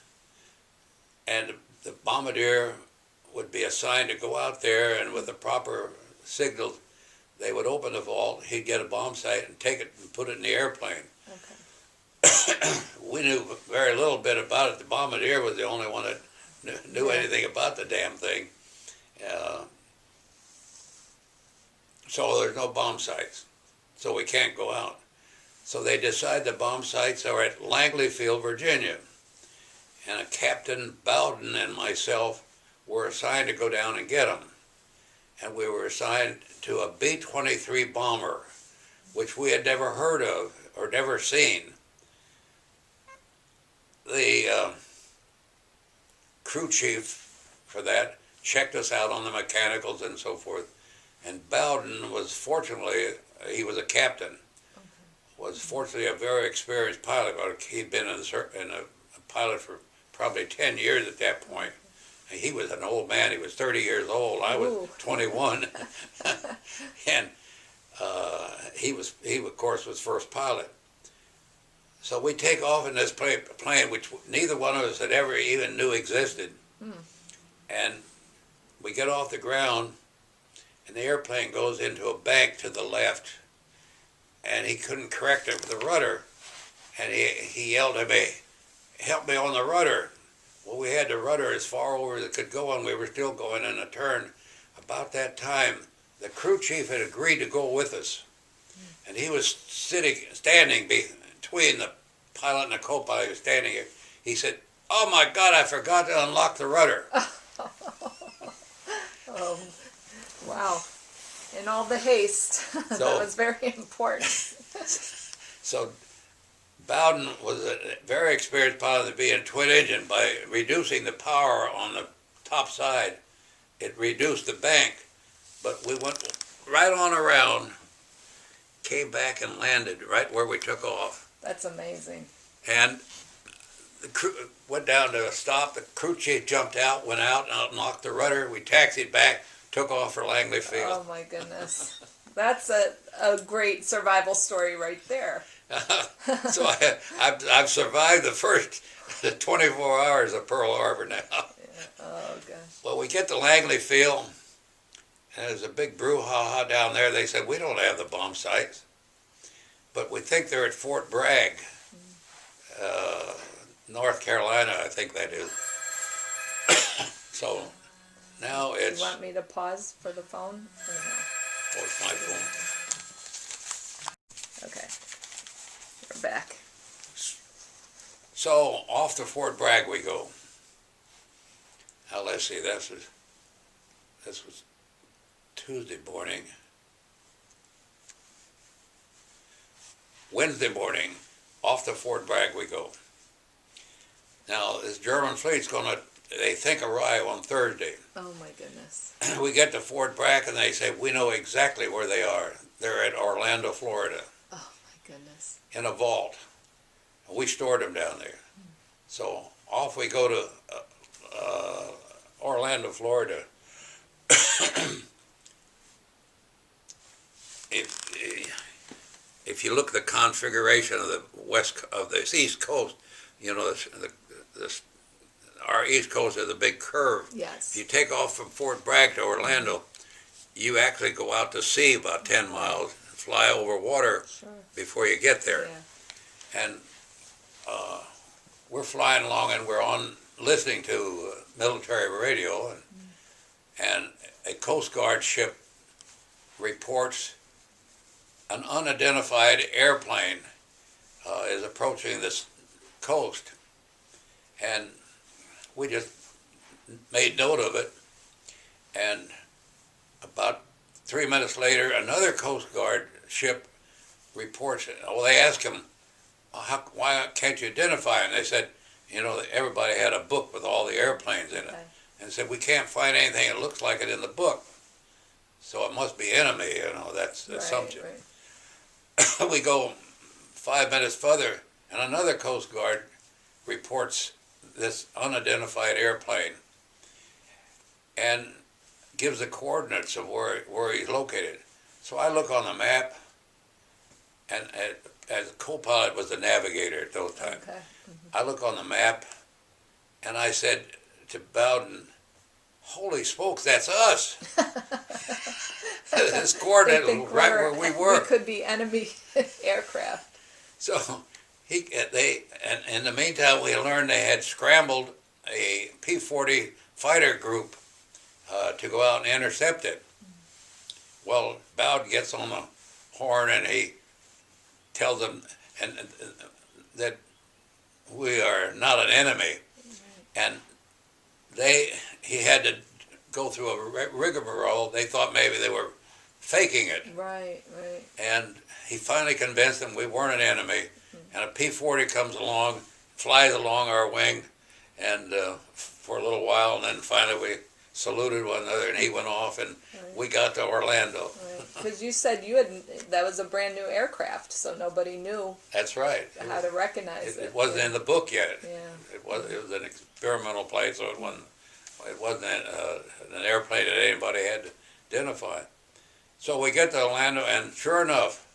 And the bombardier would be assigned to go out there, and with the proper signals, they would open the vault, he'd get a bomb site and take it and put it in the airplane. We knew very little bit about it. The bombardier was the only one that knew anything about the damn thing. So there's no bomb sites, so we can't go out. So they decide the bomb sites are at Langley Field, Virginia. And Captain Bowden and myself were assigned to go down and get them. And we were assigned to a B-23 bomber, which we had never heard of or never seen. The crew chief for that checked us out on the mechanicals and so forth. And Bowden was fortunately, he was a captain, was fortunately a very experienced pilot. He'd been a pilot for probably 10 years at that point. And he was an old man. He was 30 years old. I was 21. And he, of course, was first pilot. So we take off in this plane, which neither one of us had ever even knew existed. And we get off the ground, and the airplane goes into a bank to the left. And he couldn't correct it with the rudder. And he yelled at me, "Help me on the rudder." Well, we had the rudder as far over as it could go, and we were still going in a turn. About that time, the crew chief had agreed to go with us. and he was standing between the pilot and the co-pilot. He was standing here. He said, "Oh my God, I forgot to unlock the rudder." Oh, wow. In all the haste, that was very important. So Bowden was a very experienced pilot to be in twin engine. By reducing the power on the top side, it reduced the bank. But we went right on around, came back and landed right where we took off. That's amazing. And the crew went down to a stop. The crew chief jumped out, went out and unlocked the rudder. We taxied back, took off for Langley Field. Oh my goodness. That's a great survival story right there. So I've survived the first 24 hours of Pearl Harbor now. Yeah. Oh gosh. Well, we get to Langley Field, and there's a big brouhaha down there. They said, "We don't have the bomb sites, but we think they're at Fort Bragg, North Carolina, I think that is." So now it's... You want me to pause for the phone? Or no? Oh, it's my phone. Okay. We're back. So off to Fort Bragg we go. Now let's see, this was Tuesday morning. Wednesday morning, off to Fort Bragg we go. Now this German fleet's gonna, they think, arrive on Thursday. Oh my goodness. We get to Fort Bragg and they say, "We know exactly where they are. They're at Orlando, Florida, Oh my goodness. in a vault." And we stored them down there. So off we go to Orlando, Florida. If you look at the configuration of the East Coast, you know, our East Coast is a big curve. Yes. If you take off from Fort Bragg to Orlando, you actually go out to sea about 10 miles, fly over water before you get there. Yeah. And we're flying along and we're listening to military radio, and a Coast Guard ship reports an unidentified airplane is approaching this coast. And we just made note of it, and about 3 minutes later, another Coast Guard ship reports it. Well, they asked him, "Why can't you identify?" And they said, you know, everybody had a book with all the airplanes in it, and said, "We can't find anything that looks like it in the book, so it must be enemy." You know, that's the assumption. Right. We go 5 minutes further, and another Coast Guard reports this unidentified airplane and gives the coordinates of where he's located. So I look on the map, and as a co-pilot was the navigator at those times. Okay. I look on the map, and I said to Bowden, "Holy smokes, that's us!" This coordinate was right where we were. We could be enemy aircraft. So and in the meantime, we learned they had scrambled a P-40 fighter group to go out and intercept it. Well, Bowden gets on the horn and he tells them that we are not an enemy, and he had to go through a rigmarole. They thought maybe they were faking it. Right. And he finally convinced them we weren't an enemy. And a P-40 comes along, flies along our wing, and for a little while, and then finally we saluted one another, and he went off, and we got to Orlando. Because you said that was a brand new aircraft, so nobody knew. That's right. How to recognize it. It wasn't in the book yet. Yeah. It was an experimental plane, so it wasn't an airplane that anybody had to identify. So we get to Orlando, and sure enough,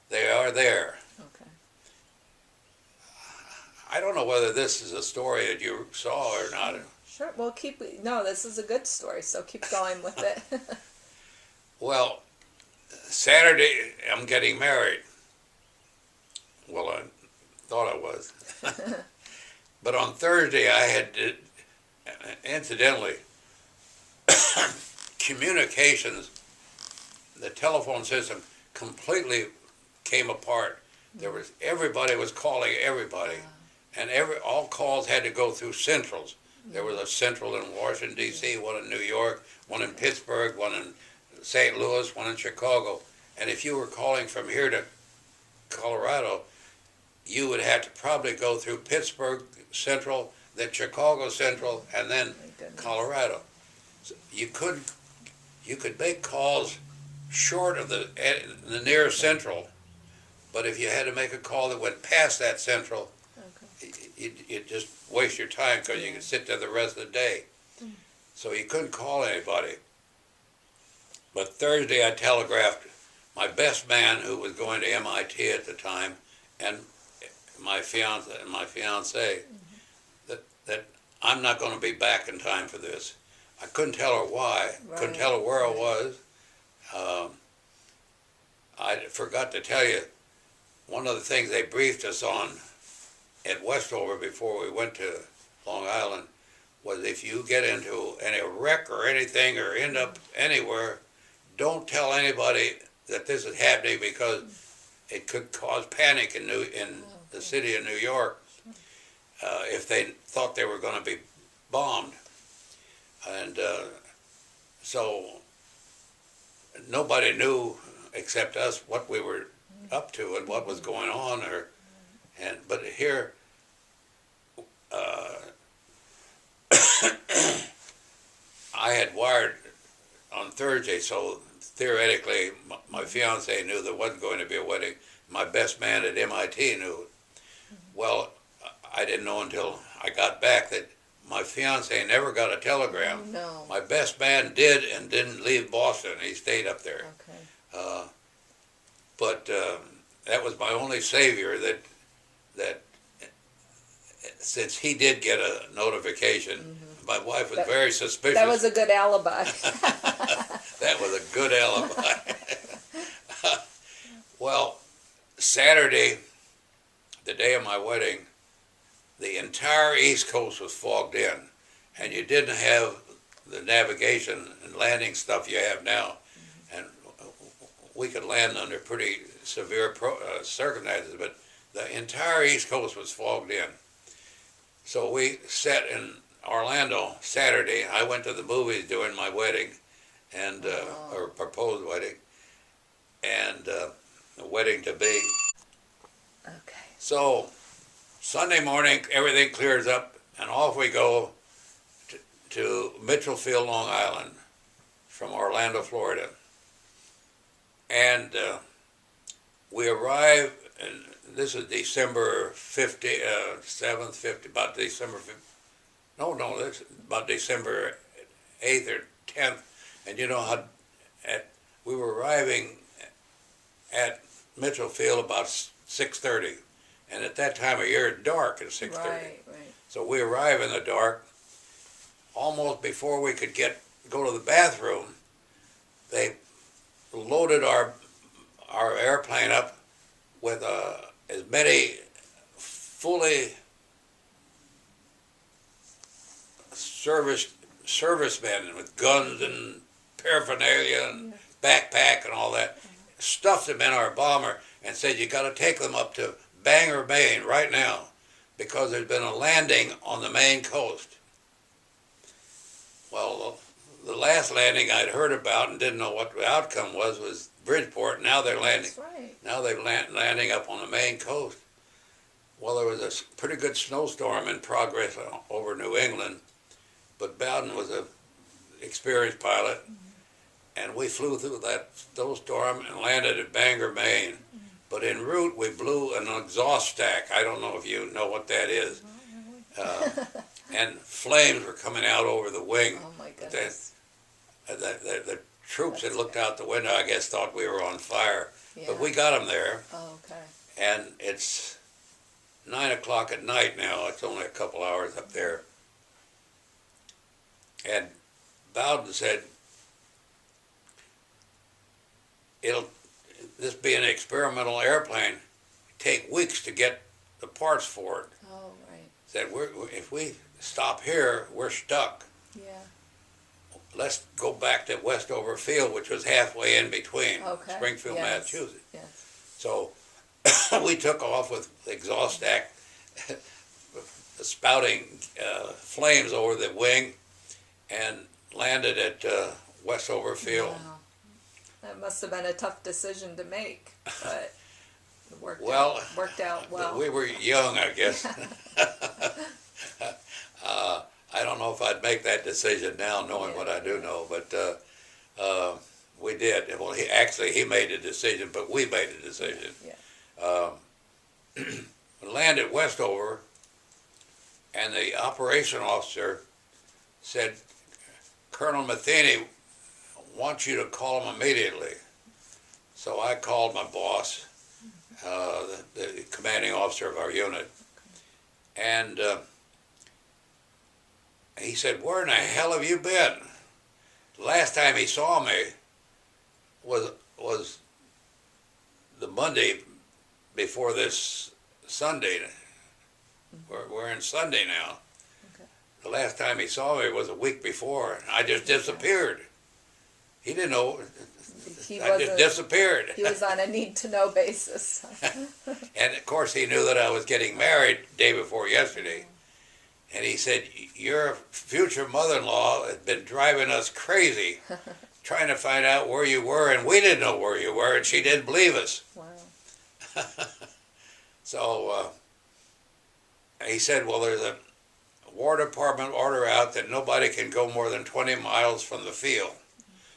they are there. Okay. I don't know whether this is a story that you saw or not. Sure. Well, no, this is a good story, so keep going with it. Well, Saturday, I'm getting married. Well, I thought I was. But on Thursday, I had, incidentally, communications, the telephone system completely came apart. Everybody was calling everybody, and all calls had to go through centrals. There was a central in Washington D.C., one in New York, one in Pittsburgh, one in St. Louis, one in Chicago. And if you were calling from here to Colorado, you would have to probably go through Pittsburgh Central, then Chicago Central, and then Colorado. So you could make calls short of the nearest central, but if you had to make a call that went past that central, you'd just waste your time because you could sit there the rest of the day. So you couldn't call anybody. But Thursday I telegraphed my best man, who was going to MIT at the time, and my fiance, that I'm not going to be back in time for this. I couldn't tell her why. Couldn't tell her where I was. I forgot to tell you, one of the things they briefed us on at Westover before we went to Long Island was if you get into any wreck or anything or end up anywhere, don't tell anybody that this is happening because it could cause panic in the city of New York if they thought they were going to be bombed. And so nobody knew except us what we were up to and what was going on. But here, I had wired on Thursday, so theoretically my fiance knew there wasn't going to be a wedding. My best man at MIT knew. Well, I didn't know until I got back that my fiance never got a telegram. No. My best man did and didn't leave Boston. He stayed up there. Okay. But that was my only savior that since he did get a notification, my wife was very suspicious. That was a good alibi. That was a good alibi. Well, Saturday, the day of my wedding, the entire East Coast was fogged in, and you didn't have the navigation and landing stuff you have now. And we could land under pretty severe circumstances, but the entire East Coast was fogged in. So we sat in Orlando Saturday. I went to the movies during my wedding, and or proposed wedding, and the wedding to be. Okay. So Sunday morning, everything clears up, and off we go to Mitchellfield, Long Island, from Orlando, Florida. And we arrive, and this is December 7th, 50, about December 5th. No, this about December 8th or 10th. And you know how we were arriving at Mitchellfield about 6:30. And at that time of year, it's dark at 6:30. Right. So we arrive in the dark. Almost before we could go to the bathroom, they loaded our airplane up with as many fully servicemen with guns and paraphernalia and backpack and all that, stuffed them in our bomber and said, you got to take them up to Bangor, Maine right now because there's been a landing on the Maine coast. Well, the last landing I'd heard about and didn't know what the outcome was Bridgeport. Now they're landing. That's right. Now they're landing up on the Maine coast. Well, there was a pretty good snowstorm in progress over New England, but Bowden was an experienced pilot, and we flew through that snowstorm and landed at Bangor, Maine. But en route, we blew an exhaust stack. I don't know if you know what that is. And flames were coming out over the wing. Oh my goodness. The troops that looked out the window, I guess, thought we were on fire. Yeah. But we got them there. Oh, okay. And it's 9 o'clock at night now. It's only a couple hours up there. And Bowden said, this be an experimental airplane, take weeks to get the parts for it. Oh, right. Said, if we stop here, we're stuck. Yeah. Let's go back to Westover Field, which was halfway in between Okay. Springfield, Yes. Massachusetts. Yes. So we took off with exhaust stack spouting flames over the wing and landed at Westover Field. Wow. That must have been a tough decision to make, but it worked out well. We were young, I guess. I don't know if I'd make that decision now, knowing what I do know, but we did. Well, he made the decision, but we made the decision. Yeah. We landed Westover, and the operation officer said, Colonel Matheny wants you to call him immediately. So I called my boss, the commanding officer of our unit, and he said, where in the hell have you been? The last time he saw me was the Monday before this Sunday. We're in Sunday now. Okay. The last time he saw me was a week before. I just disappeared. He didn't know. I just disappeared. He was on a need-to-know basis. And of course he knew that I was getting married the day before yesterday. And he said, your future mother-in-law has been driving us crazy, trying to find out where you were, and we didn't know where you were, and she didn't believe us. Wow. So he said, well, there's a War Department order out that nobody can go more than 20 miles from the field.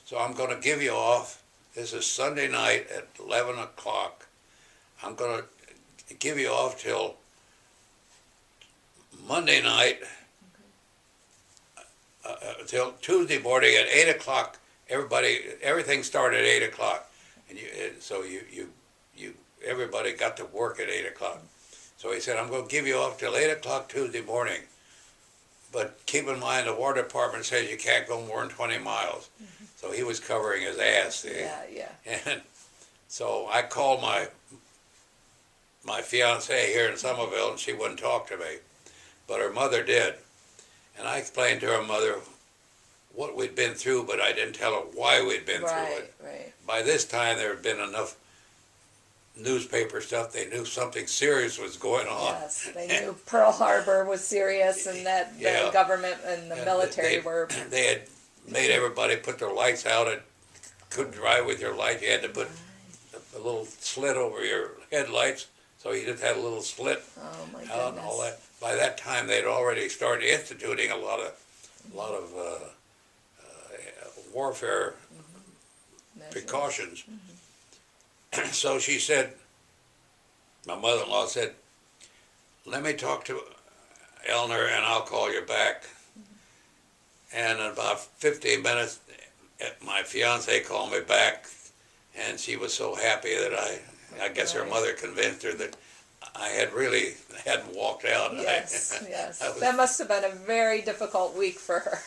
So I'm going to give you off. This is Sunday night at 11 o'clock. I'm going to give you off till Monday night, till Tuesday morning at 8 o'clock. Everything started at 8 o'clock. And so everybody got to work at 8 o'clock. So he said, I'm going to give you off till 8 o'clock Tuesday morning. But keep in mind, the War Department says you can't go more than 20 miles. Mm-hmm. So he was covering his ass. See? Yeah. And so I called my fiancée here in Somerville, and she wouldn't talk to me. But her mother did. And I explained to her mother what we'd been through, but I didn't tell her why we'd been through it. Right. By this time, there had been enough newspaper stuff. They knew something serious was going on. Yes, they knew Pearl Harbor was serious, and that the government and the military were. They had made everybody put their lights out and couldn't drive with your light. You had to put a little slit over your headlights, so you just had a little slit out and all that. By that time, they'd already started instituting a lot of warfare precautions. Mm-hmm. So she said, my mother-in-law said, let me talk to Eleanor and I'll call you back. Mm-hmm. And in about 15 minutes, my fiancée called me back, and she was so happy that I guess her mother convinced her that I hadn't walked out. Yes. That must have been a very difficult week for her.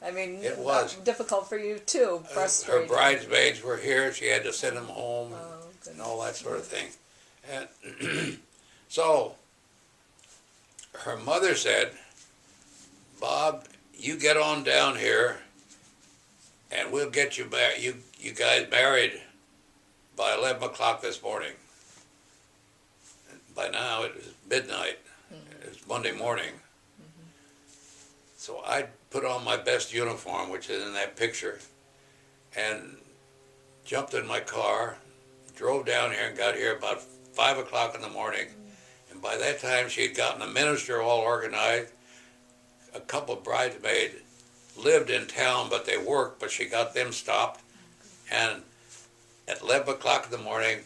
I mean, it was difficult for you too. Frustrating. Her bridesmaids were here. She had to send them home and all that sort of thing. And so her mother said, Bob, you get on down here and we'll get you back. You guys married by 11 o'clock this morning. By now it was midnight. Mm-hmm. It was Monday morning. Mm-hmm. So I put on my best uniform, which is in that picture, and jumped in my car, drove down here and got here about 5 o'clock in the morning. Mm-hmm. And by that time she had gotten the minister all organized. A couple of bridesmaids lived in town, but they worked, but she got them stopped. And at 11 o'clock in the morning,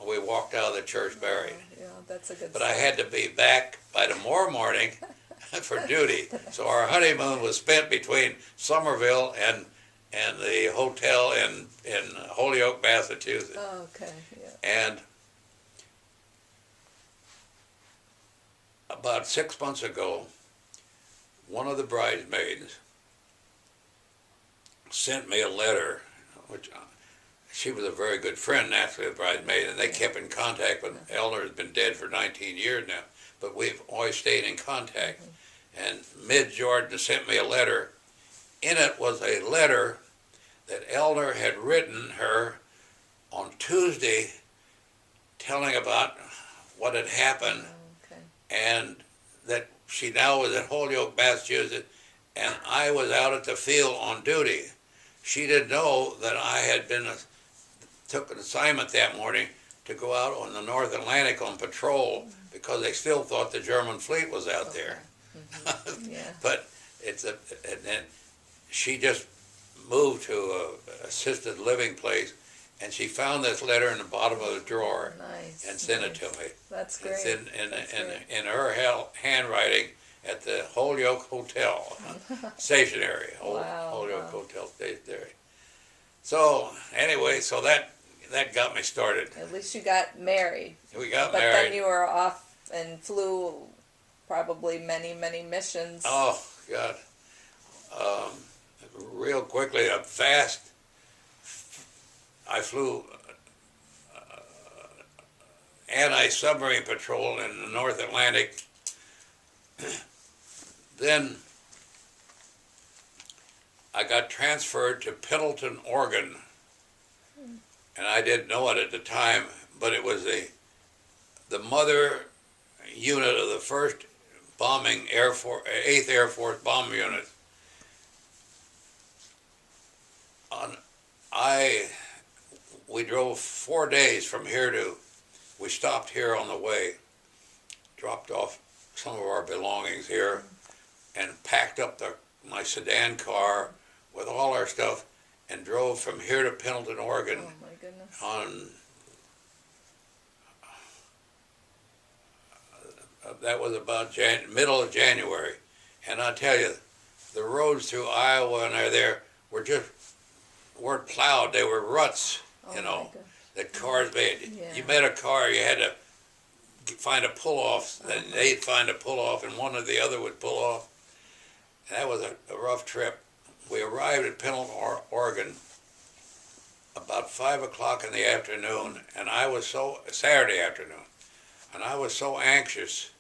we walked out of the church married. Yeah, that's a good But I had to be back by tomorrow morning for duty. So our honeymoon was spent between Somerville and the hotel in Holyoke, Massachusetts. Oh, okay, yeah. And about 6 months ago, one of the bridesmaids sent me a letter, which she was a very good friend, naturally, the bridesmaid, and they kept in contact. But Eleanor has been dead for 19 years now, but we've always stayed in contact. And Midge Jordan sent me a letter. In it was a letter that Eleanor had written her on Tuesday telling about what had happened, Okay. and that she now was at Holyoke, Massachusetts, and I was out at the field on duty. She didn't know that I had took an assignment that morning to go out on the North Atlantic on patrol because they still thought the German fleet was out there. Mm-hmm. Yeah. But and then she just moved to a assisted living place, and she found this letter in the bottom of the drawer. Nice. And sent it to me. That's great. It's That's great. in her handwriting at the Holyoke Hotel stationery. Wow, Holyoke wow. Hotel stationery. So anyway, so that got me started. At least you got married. We got But married. then you were off and flew probably many, many missions. Oh God! Real quickly, I flew anti-submarine patrol in the North Atlantic. Then I got transferred to Pendleton, Oregon, and I didn't know it at the time, but it was the mother unit of the 1st bombing 8th Air Force bomb unit. We drove 4 days from here we stopped here on the way, dropped off some of our belongings here, and packed up my sedan car with all our stuff and drove from here to Pendleton, Oregon Oh my goodness. on, that was about middle of January. And I tell you, the roads through Iowa and there weren't plowed, they were ruts, Oh you my know, gosh. that cars made. Yeah. You met a car, you had to find a pull-off, then they'd find a pull-off, and one or the other would pull off. And that was a rough trip. We arrived at Pendleton, Oregon about 5 o'clock in the afternoon, and Saturday afternoon, and I was so anxious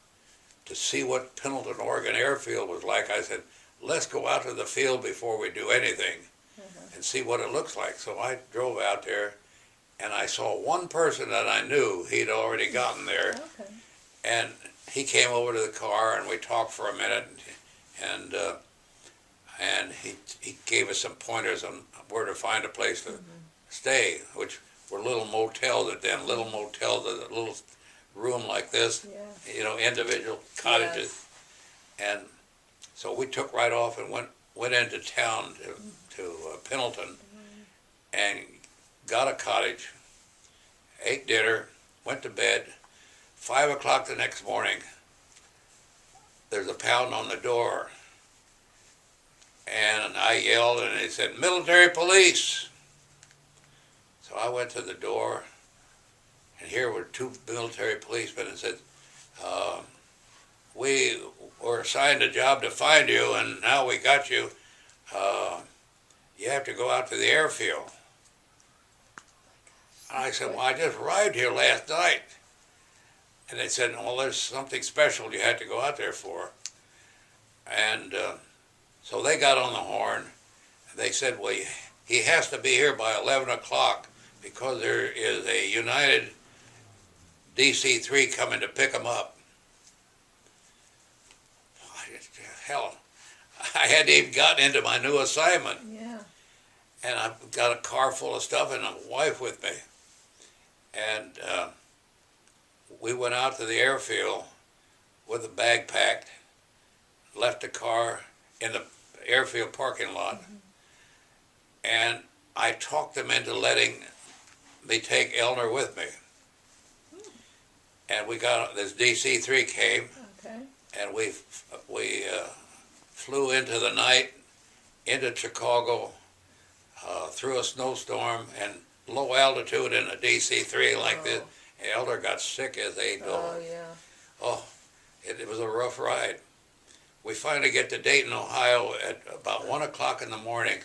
to see what Pendleton, Oregon airfield was like. I said, let's go out to the field before we do anything and see what it looks like. So I drove out there, and I saw one person that I knew. He'd already gotten there, Okay. and he came over to the car, and we talked for a minute, and he gave us some pointers on where to find a place to stay, which were little motels at then, little motels, a little room like this, Yeah. you know, individual cottages. And so we took right off and went into town to Pendleton and got a cottage, ate dinner, went to bed. 5 o'clock the next morning, there's a pound on the door. And I yelled, and they said, "Military police." So I went to the door, and here were 2 military policemen, and said, "We were assigned a job to find you, and now we got you. You have to go out to the airfield." And I said, "Well, I just arrived here last night." And they said, "Well, there's something special you had to go out there for." And so they got on the horn. They said, "Well, he has to be here by 11 o'clock because there is a United DC-3 coming to pick him up." Hell, I hadn't even gotten into my new assignment. Yeah. And I've got a car full of stuff and a wife with me. And we went out to the airfield with a bag packed, left the car in the airfield parking lot, and I talked them into letting me take Elner with me. And we got, this DC-3 came, Okay. and we flew into the night, into Chicago, through a snowstorm and low altitude in a DC-3 like this. Elder got sick as they go. Oh yeah. Oh, it was a rough ride. We finally get to Dayton, Ohio at about 1 o'clock in the morning,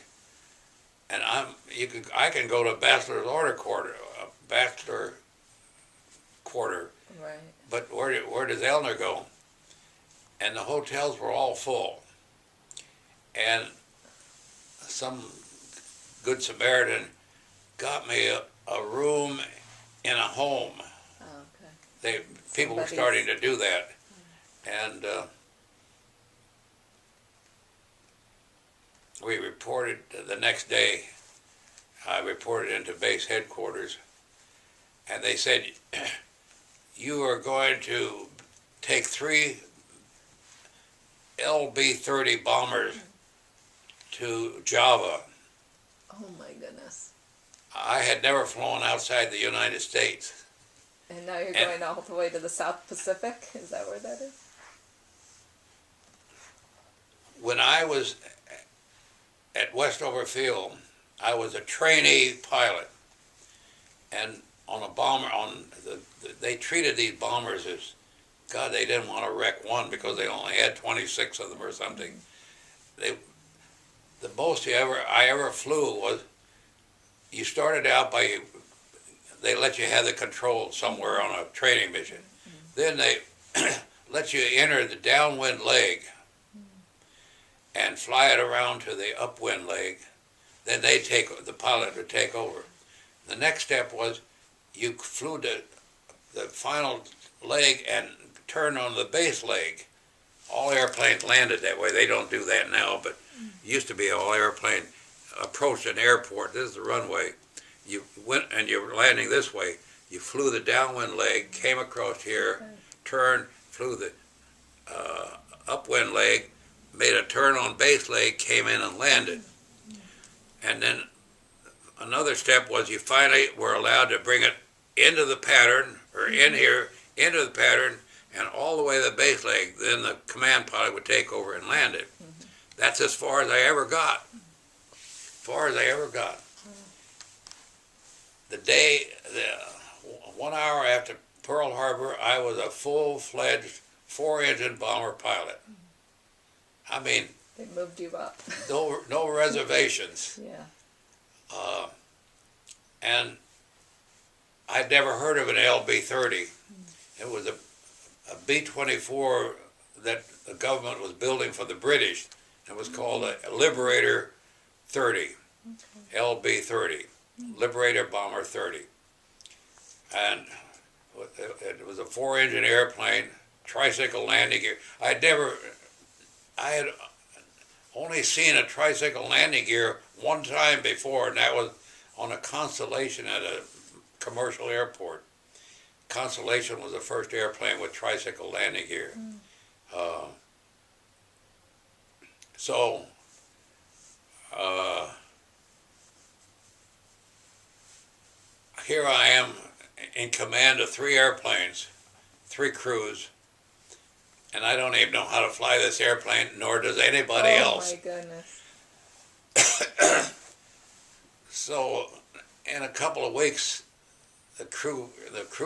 and I can go to bachelor quarter, Right. but where does Elner go? And the hotels were all full, and some good Samaritan got me a room in a home. Oh people were starting to do that. And we reported the next day. I reported into base headquarters, and they said, you are going to take 3 LB-30 bombers to Java. Oh my goodness. I had never flown outside the United States. And now you're going all the way to the South Pacific? Is that where that is? When I was at Westover Field, I was a trainee pilot, and on a bomber, they treated these bombers as, God, they didn't want to wreck one because they only had 26 of them or something. The most I ever flew was, you started out by, they let you have the control somewhere on a training mission. Then they let you enter the downwind leg and fly it around to the upwind leg. Then the pilot would take over. The next step was you flew the final leg and turned on the base leg. All airplanes landed that way. They don't do that now, but it used to be all airplane approached an airport. This is the runway. You went and you were landing this way. You flew the downwind leg, came across here, turned, flew the upwind leg, made a turn on base leg, came in and landed. And then another step was you finally were allowed to bring it into the pattern, or in here, into the pattern, and all the way to the base leg. Then the command pilot would take over and land it. That's as far as I ever got. Far as I ever got. The 1 hour after Pearl Harbor, I was a full-fledged 4-engine bomber pilot. I mean, they moved you up. no reservations. Yeah. And I'd never heard of an LB-30. It was a B-24 that the government was building for the British. It was called a Liberator 30, LB-30, Liberator Bomber 30. And it was a 4-engine airplane, tricycle landing gear. I had only seen a tricycle landing gear one time before, and that was on a Constellation at a commercial airport. Constellation was the first airplane with tricycle landing gear. Here I am in command of 3 airplanes, 3 crews, and I don't even know how to fly this airplane, nor does anybody else. Oh my goodness. So in a couple of weeks, the crew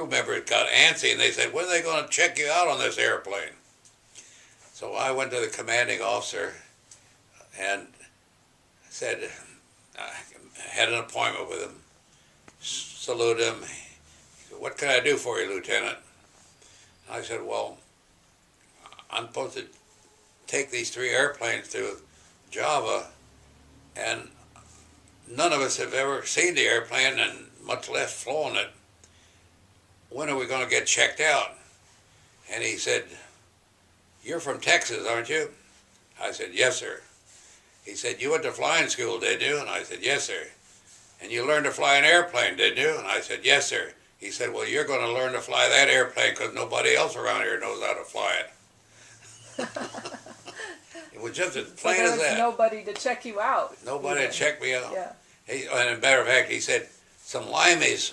members got antsy, and they said, when are they going to check you out on this airplane? So I went to the commanding officer and said, I had an appointment with him, saluted him. He said, what can I do for you, Lieutenant? I said, well, I'm supposed to take these 3 airplanes to Java, and none of us have ever seen the airplane and much less flown it. When are we going to get checked out? And he said, you're from Texas, aren't you? I said, yes, sir. He said, you went to flying school, did you? And I said, yes, sir. And you learned to fly an airplane, didn't you? And I said, yes, sir. He said, well, you're going to learn to fly that airplane because nobody else around here knows how to fly it. It was just as plain as that. There was nobody to check you out. Nobody to check me out. Yeah. And as a matter of fact, he said, some limeys,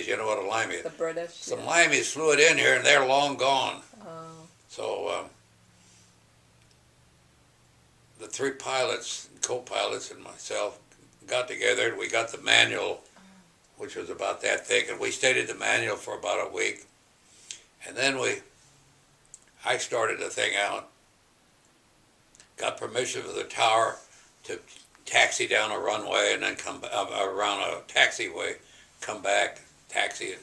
you know what a limey is? The British. Some limeys flew it in here and they're long gone. Oh. So the 3 pilots, co-pilots and myself got together and we got the manual, which was about that thick, and we studied the manual for about a week. And then I started the thing out, got permission for the tower to taxi down a runway and then come around a taxiway, come back, taxi it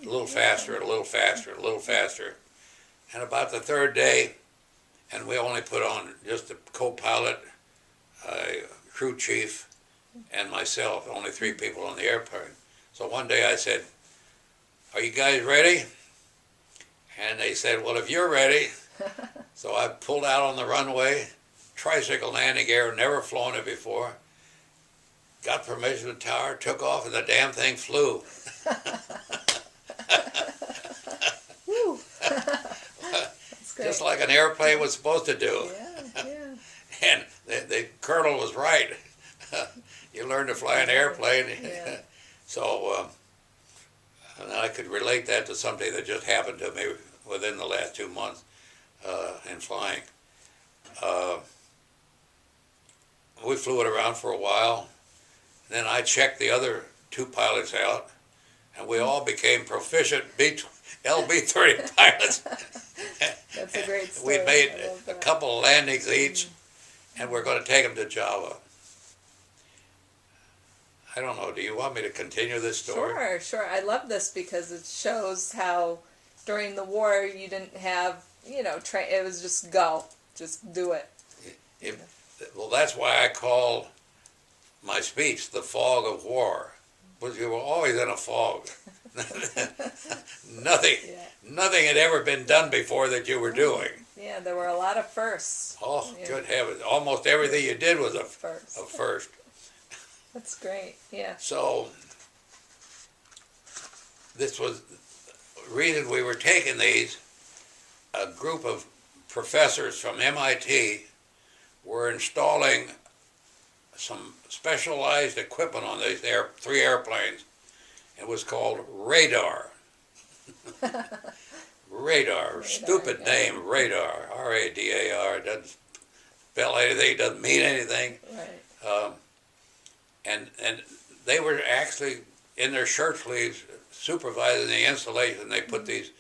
a little faster, a little faster, a little faster. And about the 3rd day, and we only put on just the co-pilot, crew chief, and myself, only 3 people on the airplane. So one day I said, are you guys ready? And they said, well, if you're ready. So I pulled out on the runway, tricycle landing gear, never flown it before. Got permission to tower, took off, and the damn thing flew. Woo. That's great. Just like an airplane was supposed to do. Yeah, yeah. And the colonel was right. You learn to fly an airplane. Yeah. So and I could relate that to something that just happened to me within the last 2 months in flying. We flew it around for a while. Then I checked the other 2 pilots out, and we all became proficient LB-30 pilots. That's a great story. We made a couple of landings each, and we're going to take them to Java. I don't know, do you want me to continue this story? Sure, sure. I love this because it shows how during the war you didn't have, it was just go. Just do it. Well, that's why I call my speech the fog of war. Because you were always in a fog. Nothing had ever been done before that you were doing. Yeah, there were a lot of firsts. Oh, good heavens. Almost everything you did was a first. That's great, yeah. So, this was the reason we were taking these. A group of professors from MIT were installing some specialized equipment on these 3 airplanes. It was called radar. Radar, stupid name, radar, R-A-D-A-R. It doesn't spell anything, doesn't mean anything. Right. And they were actually in their shirt sleeves supervising the installation. They put these,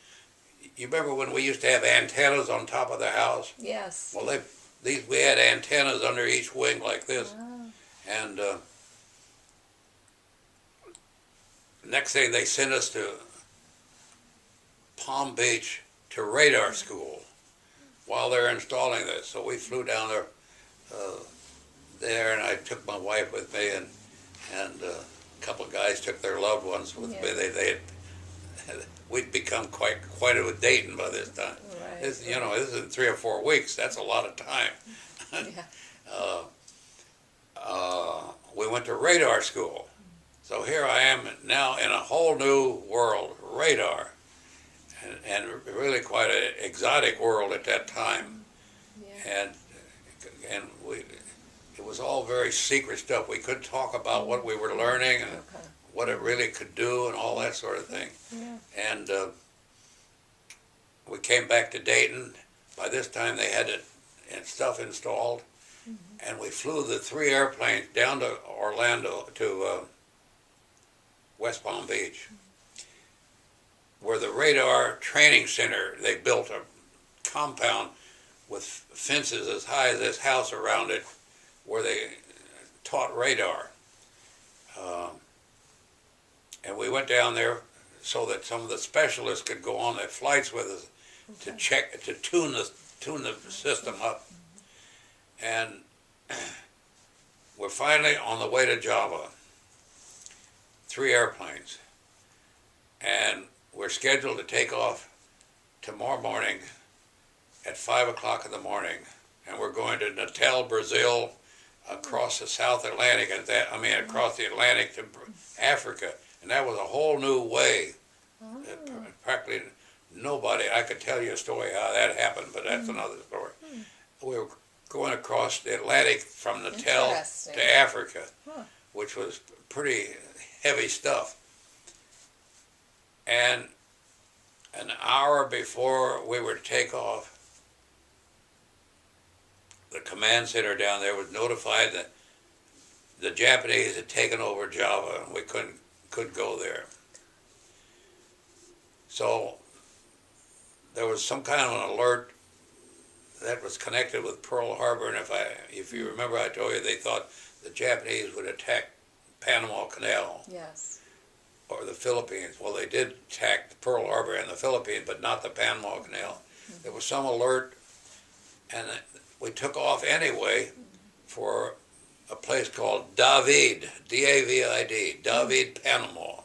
you remember when we used to have antennas on top of the house? Yes. Well, we had antennas under each wing like this. Wow. And next thing they sent us to Palm Beach to radar school while they're installing this. So we flew down there, and I took my wife with me, and a couple of guys took their loved ones with me. We'd become quite a Dayton by this time. Right. This is in 3 or 4 weeks. That's a lot of time. Yeah. We went to radar school. So here I am now in a whole new world, radar, and really quite an exotic world at that time. Yeah. And it was all very secret stuff. We couldn't talk about what we were learning and what it really could do and all that sort of thing. Yeah. And we came back to Dayton. By this time they had stuff installed. And we flew the 3 airplanes down to Orlando, to West Palm Beach, where the radar training center, they built a compound with fences as high as this house around it, where they taught radar. And we went down there so that some of the specialists could go on their flights with us to check, to tune the system up. And we're finally on the way to Java, 3 airplanes, and we're scheduled to take off tomorrow morning at 5 o'clock in the morning, and we're going to Natal, Brazil, across the South Atlantic, across the Atlantic to Africa, and that was a whole new way. Practically nobody, I could tell you a story how that happened, but that's another story. We were going across the Atlantic from Natal to Africa, which was pretty heavy stuff. And an hour before we were to take off, the command center down there was notified that the Japanese had taken over Java and we couldn't go there. So there was some kind of an alert that was connected with Pearl Harbor, and if you remember, I told you they thought the Japanese would attack Panama Canal. Yes. Or the Philippines. Well, they did attack Pearl Harbor and the Philippines, but not the Panama Canal. There was some alert, and we took off anyway for a place called David, D-A-V-I-D, David, Panama.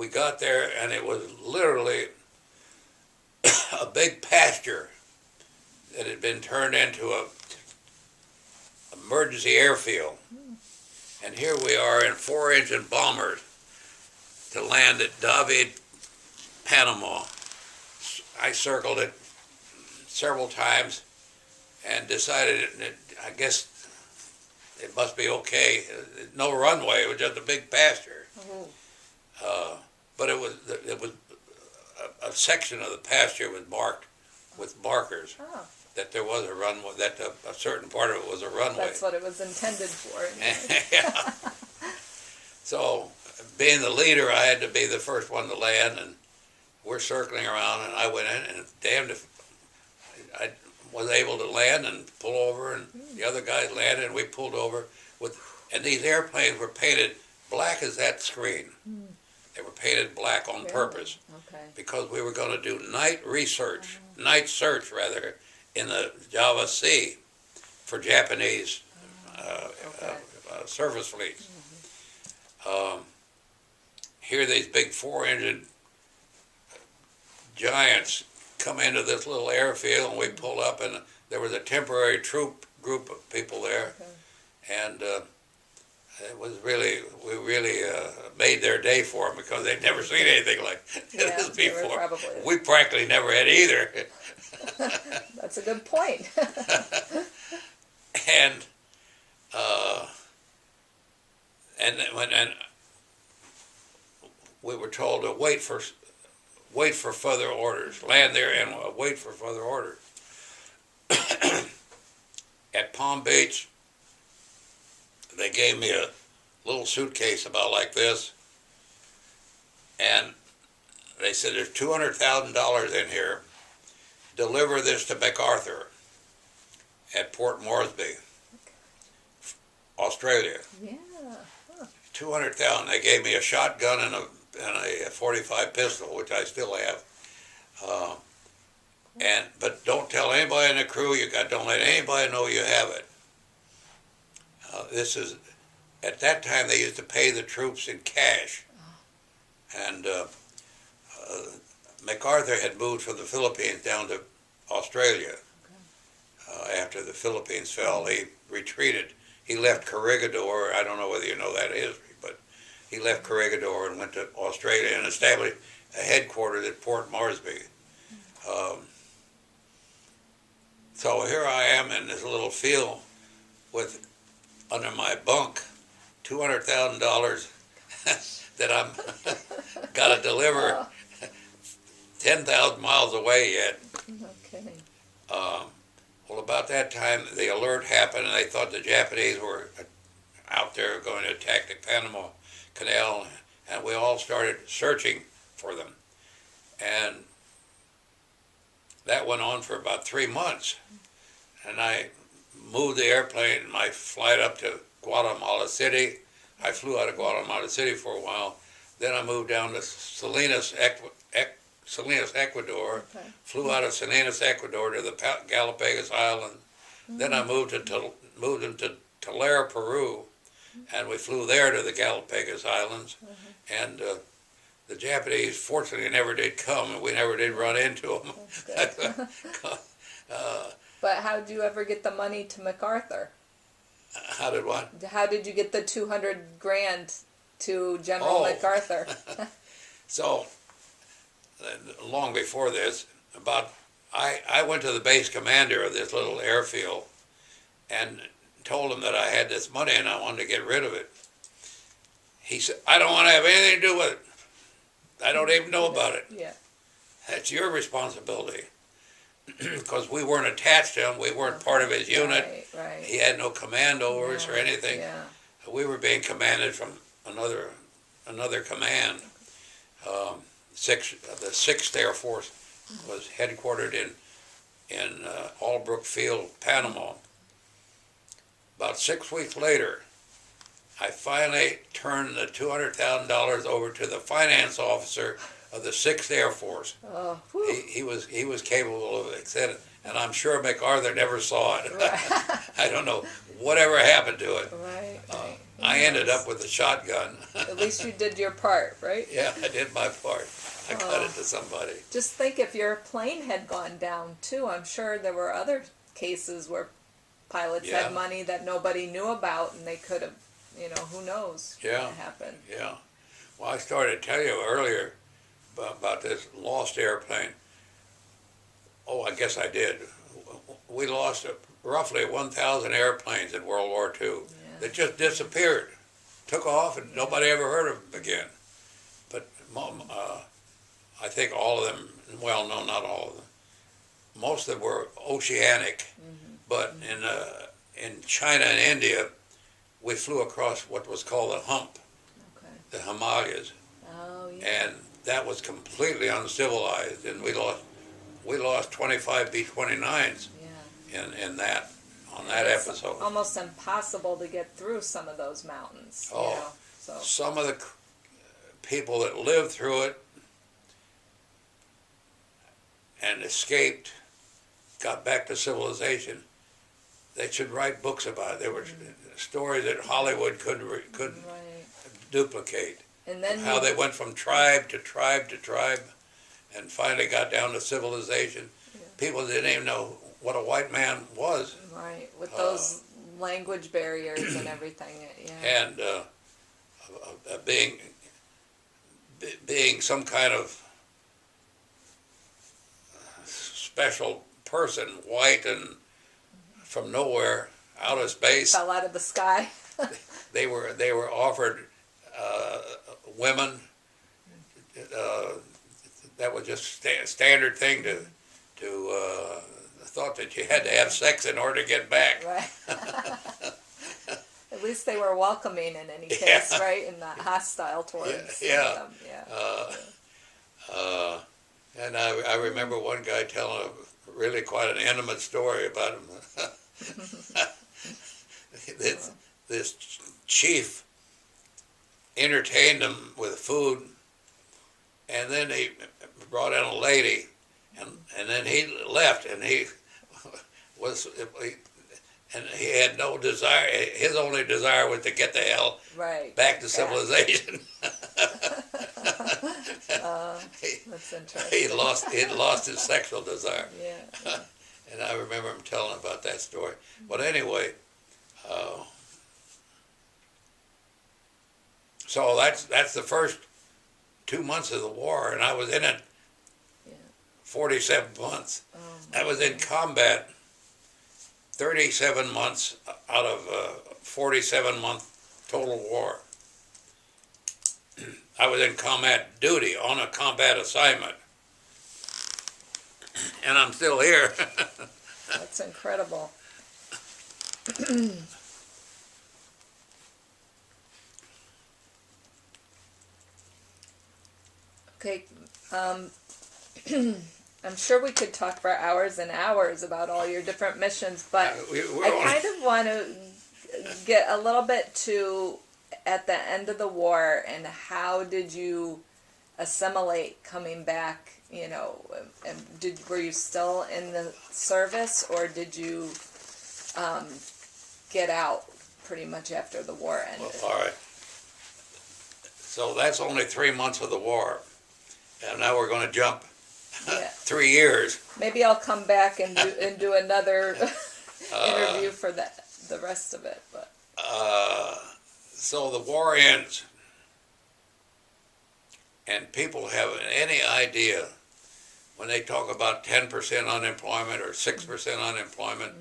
we got there, and it was literally a big pasture that had been turned into a emergency airfield. And here we are in 4-engine bombers to land at David, Panama. I circled it several times and decided I guess it must be okay. No runway, it was just a big pasture. But it was a section of the pasture was marked with markers that there was a runway, that a certain part of it was a runway. That's what it was intended for. Yeah. So, being the leader, I had to be the first one to land, and we're circling around, and I went in, and damned if I was able to land and pull over, and the other guys landed, and we pulled over. And these airplanes were painted black as that screen. They were painted black on purpose, because we were going to do night search rather, in the Java Sea for Japanese surface fleets. Here these big 4-engine giants come into this little airfield, and we pull up, and there was a temporary troop group of people there, and it was really, we really made their day for them, because they'd never seen anything like this before. We practically never had either. That's a good point. And we were told to wait for further orders, land there and wait for further orders. At Palm Beach, they gave me a little suitcase about like this, and they said, there's $200,000 in here. Deliver this to MacArthur at Port Moresby, Australia. Yeah. Huh. $200,000. They gave me a shotgun and a .45 pistol, which I still have. But don't tell anybody in the crew. Don't let anybody know you have it. This is, at that time they used to pay the troops in cash, and MacArthur had moved from the Philippines down to Australia. After the Philippines fell, he retreated. He left Corregidor. I don't know whether you know that history, but he left Corregidor and went to Australia and established a headquarters at Port Moresby. So here I am in this little field with, under my bunk, $200,000 that I'm got to deliver 10,000 miles away yet. Okay. Well, about that time, the alert happened, and they thought the Japanese were out there going to attack the Panama Canal, and we all started searching for them. And that went on for about 3 months. And I moved the airplane, my flight up to Guatemala City. I flew out of Guatemala City for a while. Then I moved down to Salinas, Ecuador. Flew out of Salinas, Ecuador to the Galapagos Islands. Then I moved into Tulare, Peru, and we flew there to the Galapagos Islands. And the Japanese, fortunately, never did come, and we never did run into them. But how did you ever get the money to MacArthur? How did what? How did you get the $200,000 to General MacArthur? So, long before this, I went to the base commander of this little airfield and told him that I had this money and I wanted to get rid of it. He said, I don't want to have anything to do with it. I don't even know about it. Yeah. That's your responsibility. Because we weren't attached to him, we weren't part of his unit. Right. He had no command over us or anything. Yeah. We were being commanded from another command. The 6th Air Force was headquartered in Albrook Field, Panama. About 6 weeks later, I finally turned the $200,000 over to the finance officer of the 6th Air Force. Oh, he was capable of accepting, and I'm sure MacArthur never saw it. Right. I don't know whatever happened to it. Right. I ended up with a shotgun. At least you did your part, right? Yeah, I did my part. I cut it to somebody. Just think if your plane had gone down too, I'm sure there were other cases where pilots Yeah. had money that nobody knew about and they could have, who knows Yeah. what happened. Yeah. Well, I started to tell you earlier about this lost airplane. Oh, I guess I did. We lost roughly 1,000 airplanes in World War II. Yeah. They just disappeared, took off, and nobody ever heard of them again. But I think all of them, well, no, not all of them. Most of them were oceanic. But in China and India, we flew across what was called the hump, Okay. the Himalayas, Oh, yeah. and that was completely uncivilized, and we lost 25 B-29s Yeah. in that, on that It's episode. almost impossible to get through some of those mountains. Oh. So Some of the people that lived through it and escaped, got back to civilization, they should write books about it. There were stories that Hollywood couldn't right. duplicate. And then How they went from tribe to tribe to tribe and finally got down to civilization. Yeah. People didn't even know what a white man was. right, with those language barriers and everything. Yeah. And being some kind of special person, white and from nowhere, out of space, Fell out of the sky. they were offered women. That was just standard thing to thought that you had to have sex in order to get back. Right. At least they were welcoming in any case, Yeah. right? And not hostile towards Yeah. them. Yeah. And I remember one guy telling a really quite an intimate story about him. This chief entertained him with food, and then he brought in a lady, and then he left, and he had no desire. His only desire was to get the hell Right. back to civilization. That's interesting. He'd lost his sexual desire. Yeah. And I remember him telling about that story. But anyway, so that's the first 2 months of the war, and I was in it Yeah. 47 months. Oh, I was in combat 37 months out of a 47-month total war. I was in combat duty on a combat assignment, and I'm still here. That's incredible. Okay. I'm sure we could talk for hours and hours about all your different missions, but I kind of want to get a little bit to at the end of the war and how did you assimilate coming back, and were you still in the service or did you get out pretty much after the war ended? Well, all right. So that's only 3 months of the war, and now we're going to jump Yeah. 3 years. Maybe I'll come back and do another interview for the rest of it. But So the war ends, and people have any idea when they talk about 10% unemployment or 6% unemployment,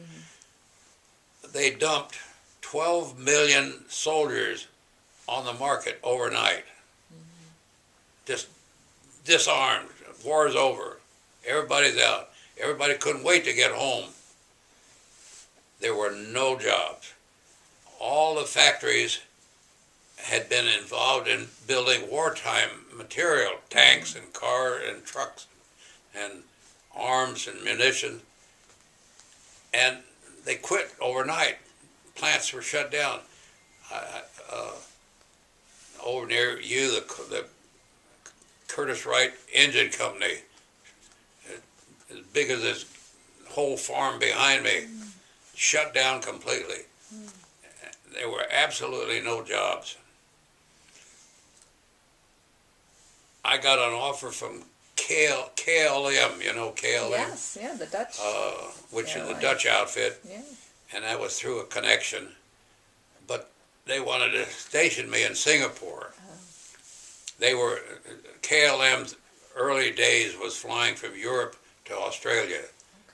they dumped 12 million soldiers on the market overnight. Just disarmed. War's over. Everybody's out. Everybody couldn't wait to get home. There were no jobs. All the factories had been involved in building wartime material, tanks and cars and trucks and arms and munitions, and they quit overnight. Plants were shut down. Over near you, the Curtis Wright Engine Company, as big as this whole farm behind me, shut down completely. there were absolutely no jobs. I got an offer from KLM, you know KLM? Yes, yeah, the Dutch. Which is airline. the Dutch outfit, Yeah. and that was through a connection. But they wanted to station me in Singapore. They were, KLM's early days was flying from Europe to Australia.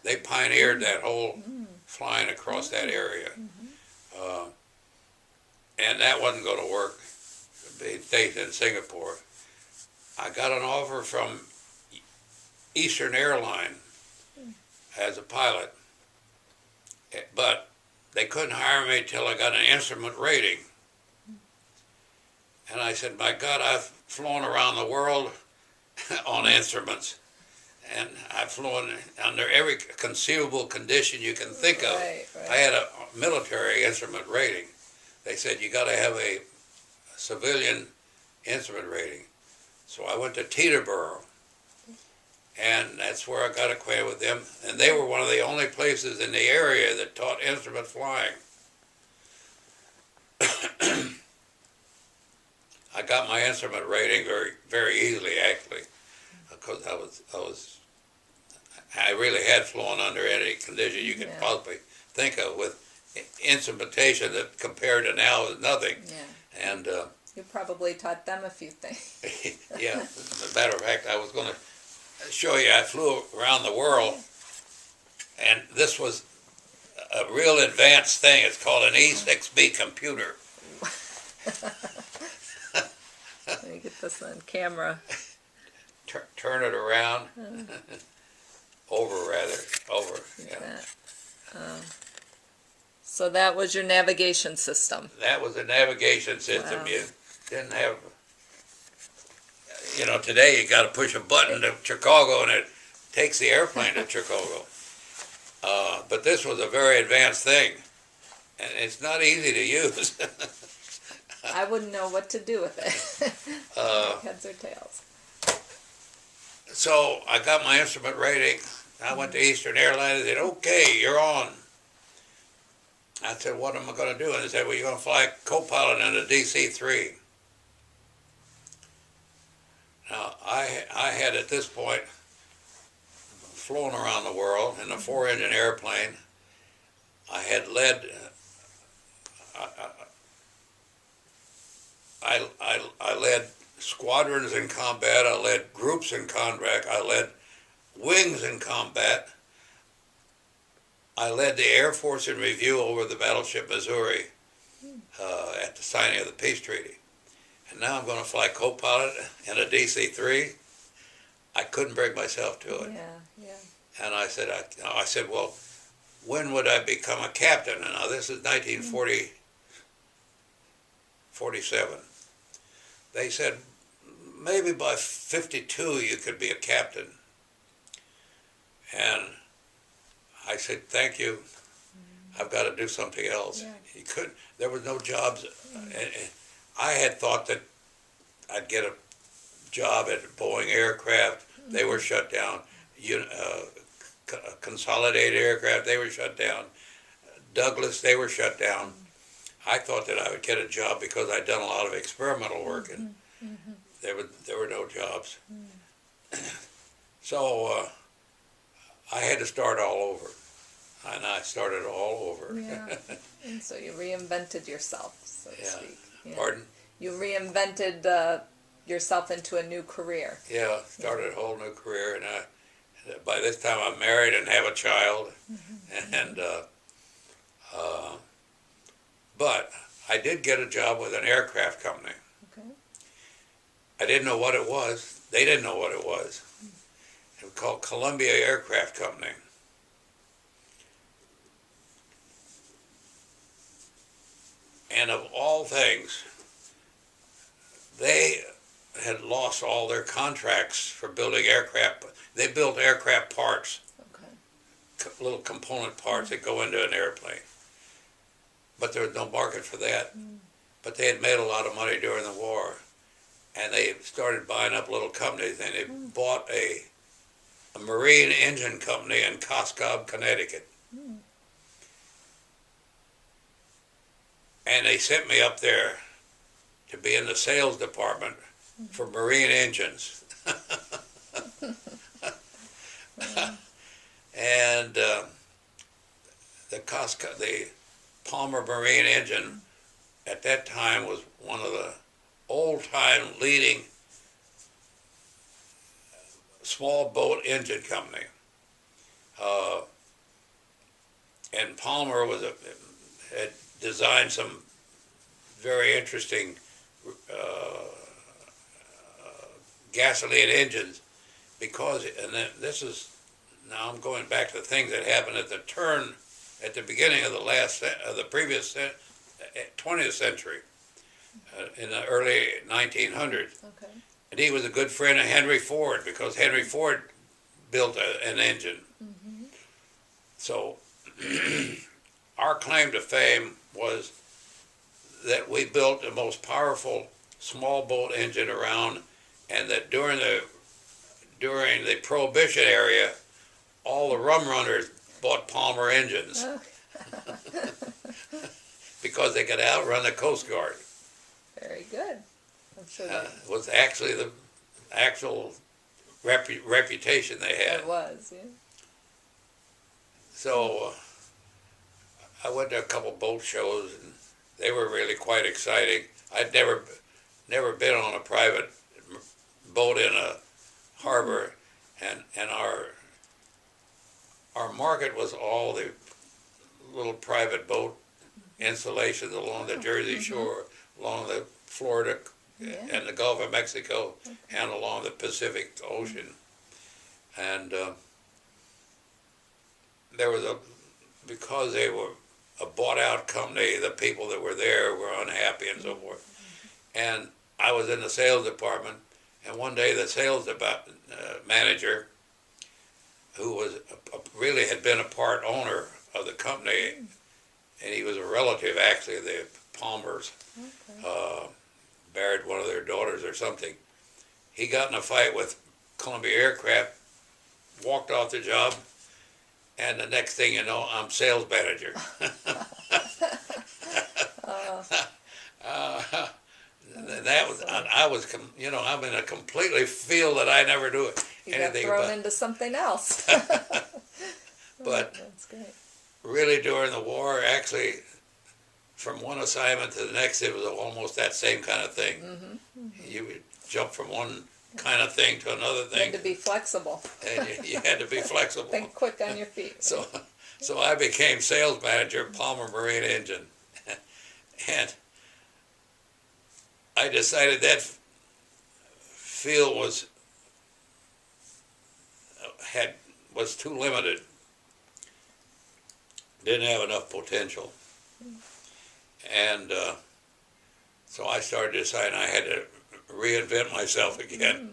They pioneered that whole flying across that area. And that wasn't going to work, being stationed in Singapore. I got an offer from Eastern Airline as a pilot, but they couldn't hire me till I got an instrument rating. And I said, my God, I've flown around the world on instruments, and I've flown under every conceivable condition you can think of. Right. I had a military instrument rating. They said, you got to have a civilian instrument rating. So I went to Teterboro, and that's where I got acquainted with them. And they were one of the only places in the area that taught instrument flying. I got my instrument rating very easily, actually, because I really had flown under any condition you could possibly think of, with instrumentation that compared to now is nothing. Yeah. And You probably taught them a few things. yeah, as a matter of fact, I was going to show you, I flew around the world, and this was a real advanced thing. It's called an E6B computer. Let me get this on camera. Turn it around. Over. Yeah. So that was your navigation system. That was a navigation system. Wow. You didn't have, today you got to push a button to Chicago and it takes the airplane to Chicago. But this was a very advanced thing, and it's not easy to use. I wouldn't know what to do with it. Heads or tails. So I got my instrument rating. I went to Eastern Airlines. They said, okay, you're on. I said, what am I going to do? And they said, well, you're going to fly co-pilot in a DC-3. Now, I had at this point flown around the world in a 4-engine airplane. I had led, I led squadrons in combat, I led groups in combat, I led wings in combat. I led the Air Force in review over the battleship Missouri at the signing of the peace treaty. And now I'm going to fly co-pilot in a DC-3. I couldn't bring myself to it. Yeah. And I said, well, when would I become a captain? And now this is 1947. They said, maybe by 52 you could be a captain. And I said, thank you. I've got to do something else. Yeah. There was no jobs. I had thought that I'd get a job at Boeing Aircraft. They were shut down. Consolidated Aircraft, they were shut down. Douglas, they were shut down. I thought that I would get a job because I'd done a lot of experimental work, and there were no jobs. So I had to start all over, and I started all over. Yeah. And so you reinvented yourself, so to speak. Yeah. Pardon? You reinvented yourself into a new career. Yeah, started a whole new career, and by this time I'm married and have a child, and but I did get a job with an aircraft company. Okay. I didn't know what it was. They didn't know what it was. It was called Columbia Aircraft Company. And of all things, they had lost all their contracts for building aircraft. They built aircraft parts, little component parts that go into an airplane. But there was no market for that. But they had made a lot of money during the war. And they started buying up little companies, and they bought a marine engine company in Coscob, Connecticut. and they sent me up there to be in the sales department for marine engines. And the Palmer Marine engine at that time was one of the old-time leading small boat engine company. And Palmer had designed some very interesting gasoline engines because, and then now I'm going back to things that happened at the beginning of the previous 20th century, in the early 1900s. Okay. And he was a good friend of Henry Ford because Henry Ford built an engine. Mm-hmm. So our claim to fame was that we built the most powerful small boat engine around, and that during the Prohibition era, all the rum runners bought Palmer engines because they could outrun the Coast Guard. Very good. I'm sure that Was actually the actual reputation they had. it was. Yeah. So I went to a couple boat shows, and they were really quite exciting. I'd never been on a private boat in a harbor, and our market was all the little private boat installations along the Jersey Shore, along the Florida and the Gulf of Mexico, and along the Pacific Ocean. And there was because they were a bought-out company, the people that were there were unhappy and so forth. And I was in the sales department, and one day the sales manager, who was really had been a part owner of the company, and he was a relative actually of the Palmers, married one of their daughters or something. He got in a fight with Columbia Aircraft, walked off the job, and the next thing you know, I'm sales manager. That was, I'm in a completely field that I never do You got thrown into something else. But that's great. Really during the war, actually, from one assignment to the next, it was almost that same kind of thing. You would jump from one kind of thing to another You thing. had to be flexible. And you had to be flexible. Think quick on your feet. So I became sales manager of Palmer Marine Engine. And I decided that field was too limited. Didn't have enough potential. And so I started deciding I had to reinvent myself again.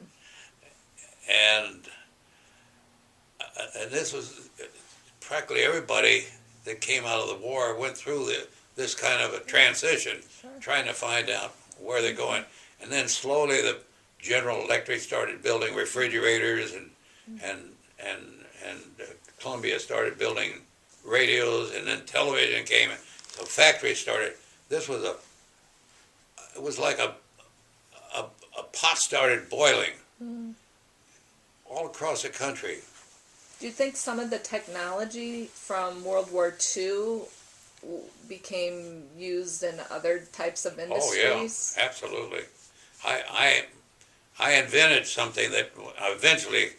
And this was practically everybody that came out of the war went through this kind of a transition, trying to find out where they're going. And then slowly the General Electric started building refrigerators, and Columbia started building radios, and then television came in. So factories started. It was like a pot started boiling all across the country. Do you think some of the technology from World War II became used in other types of industries? Oh yeah, absolutely. I invented something that eventually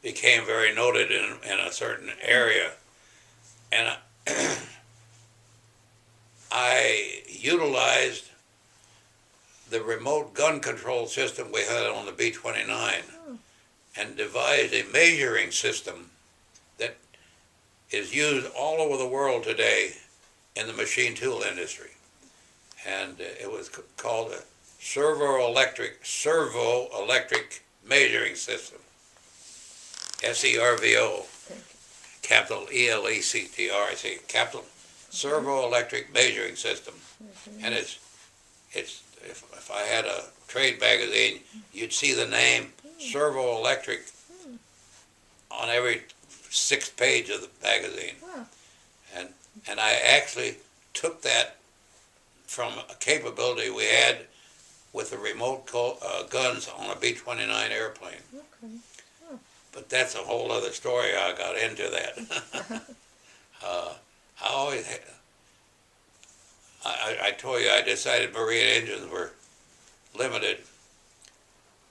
became very noted in a certain area, and I utilized the remote gun control system we had on the B-29 and devised a measuring system that is used all over the world today in the machine tool industry. And it was called a servo electric measuring system. SERVO, capital ELECTRIC, capital servo electric measuring system. And it's if I had a trade magazine, you'd see the name Servo Electric on every 6th page of the magazine. And I actually took that from a capability we had with the remote guns on a B-29 airplane. Okay. But that's a whole other story. I got into that. I always, I told you I decided Marine engines were limited,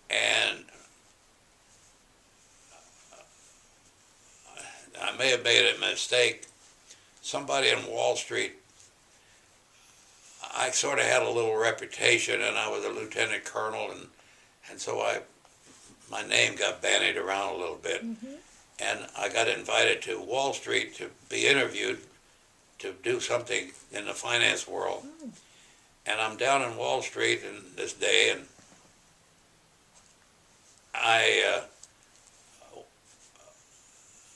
and I may have made a mistake. Somebody in Wall Street, I sort of had a little reputation, and I was a lieutenant colonel, and so my name got bandied around a little bit. Mm-hmm. And I got invited to Wall Street to be interviewed to do something in the finance world. Mm. And I'm down in Wall Street in this day, and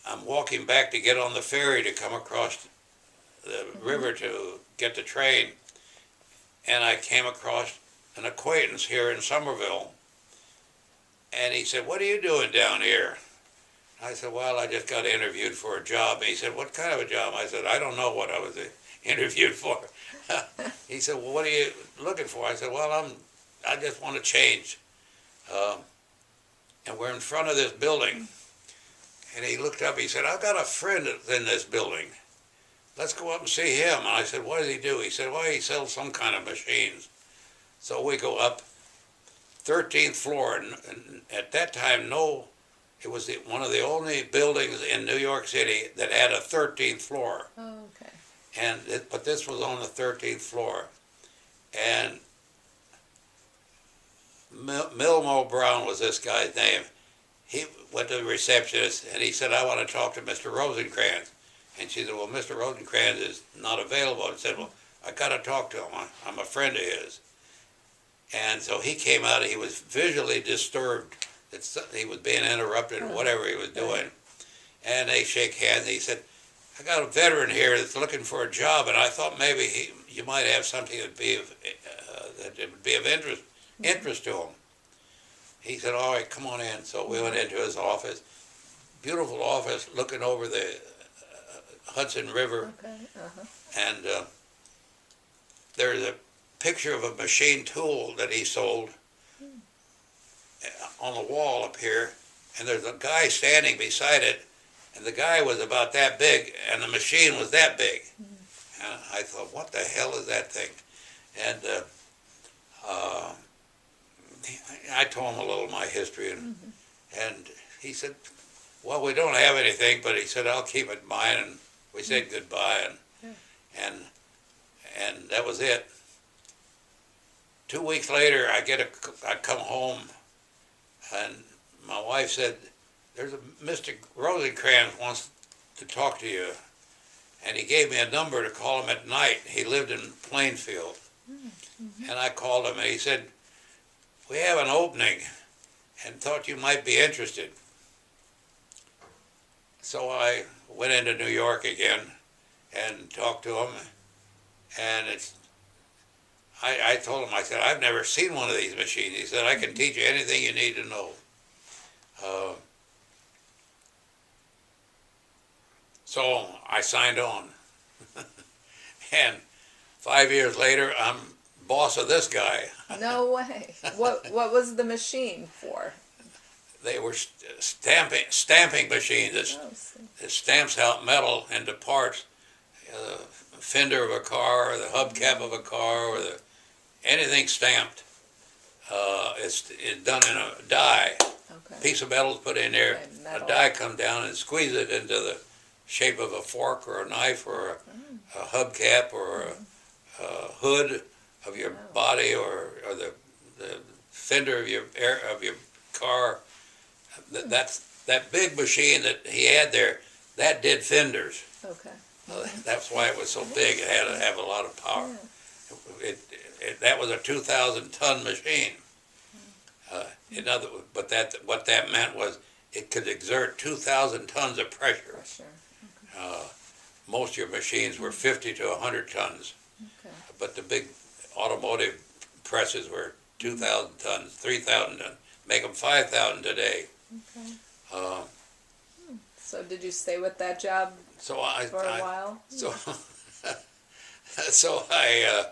I'm walking back to get on the ferry to come across the river to get the train, and I came across an acquaintance here in Somerville, and he said, "What are you doing down here?" I said, "Well, I just got interviewed for a job." And he said, "What kind of a job?" I said, "I don't know what I was interviewed for." He said, "Well, what are you looking for?" I said, "Well, I just want to change." And we're in front of this building. And he looked up, he said, "I've got a friend that's in this building. Let's go up and see him." And I said, "What does he do?" He said, "Well, he sells some kind of machines." So we go up, 13th floor, and at that time, it was one of the only buildings in New York City that had a 13th floor. Oh, okay. But this was on the 13th floor. And Milmo Brown was this guy's name. He went to the receptionist and he said, "I want to talk to Mr. Rosencrantz." And she said, "Well, Mr. Rosencrantz is not available." And said, "Well, I got to talk to him. I'm a friend of his." And so he came out. He was visually disturbed. He was being interrupted or whatever he was doing. And they shake hands. He said, "I got a veteran here that's looking for a job, and I thought maybe you might have something that would be of interest to him." He said, "All right, come on in." So we went into his office. Beautiful office looking over the Hudson River. Okay. Uh-huh. And there's a picture of a machine tool that he sold on the wall up here. And there's a guy standing beside it. And the guy was about that big, and the machine was that big. And I thought, what the hell is that thing? And I told him a little of my history, and he said, "Well, we don't have anything," but he said, "I'll keep it in mind." And we said goodbye, and that was it. 2 weeks later, I come home, and my wife said, "There's a Mr. Rosencrantz wants to talk to you," and he gave me a number to call him at night. He lived in Plainfield, and I called him, and he said, "We have an opening and thought you might be interested." So I went into New York again and talked to him, and I told him, I said, "I've never seen one of these machines." He said, "I can teach you anything you need to know." So I signed on. And 5 years later, I'm boss of this guy. No way. What was the machine for? They were stamping machines. It stamps out metal into parts. The fender of a car, or the hubcap of a car, or anything stamped. It's done in a die. Okay. Piece of metal is put in there. Okay, a die comes down and squeeze it into the shape of a fork or a knife or a hubcap or a hood of your body or the fender of your car. That's that big machine that he had there. That did fenders. Okay. That's why it was so big. It had to have a lot of power. Yeah. That was a 2,000-ton machine. What that meant was it could exert 2,000 tons of pressure. Most of your machines were 50 to 100 tons. Okay. But the big automotive presses were 2,000 tons, 3,000 tons. Make them 5,000 today. Okay. So did you stay with that job for a while? So So I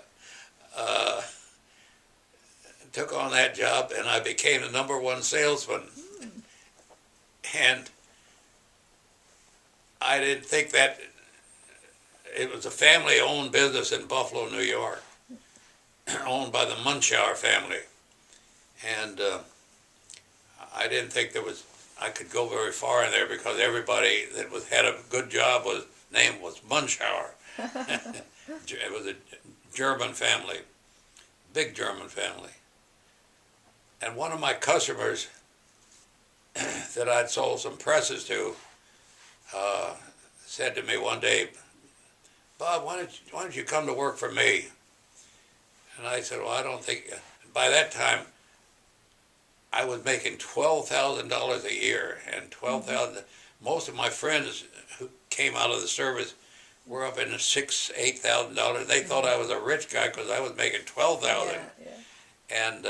took on that job, and I became the #1 salesman. And I didn't think that it was a family-owned business in Buffalo, New York, owned by the Munschauer family. And I didn't think I could go very far in there because everybody that had a good job name was Munschauer. It was a German family, big German family. And one of my customers that I'd sold some presses to said to me one day, "Bob, why don't you come to work for me?" And I said, "Well, I don't think." By that time, I was making $12,000 a year, and $12,000. Most of my friends who came out of the service were up in the $6,000, $8,000. They thought I was a rich guy because I was making $12,000. And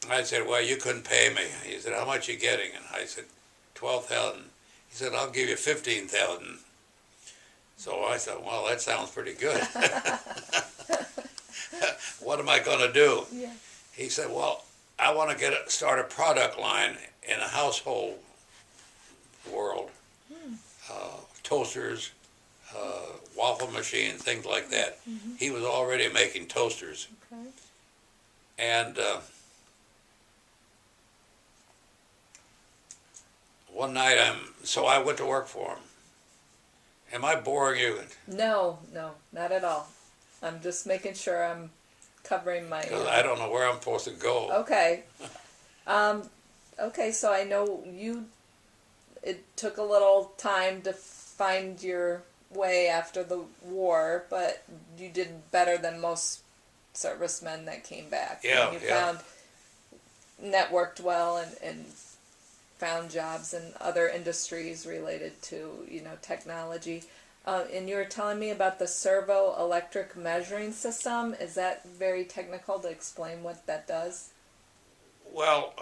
I said, "Well, you couldn't pay me." He said, "How much are you getting?" And I said, $12,000. He said, "I'll give you $15,000. So I thought, well, that sounds pretty good. What am I going to do? Yeah. He said, "Well, I want to start a product line in a household world. Toasters, waffle machines, things like that." He was already making toasters. Okay. And one night so I went to work for him. Am I boring you? No, not at all. I'm just making sure I'm covering my... Because I don't know where I'm supposed to go. Okay. Okay, so I know it took a little time to find your way after the war, but you did better than most servicemen that came back. Yeah, You networked well and found jobs in other industries related to, technology. And you were telling me about the servo electric measuring system. Is that very technical to explain what that does? Well,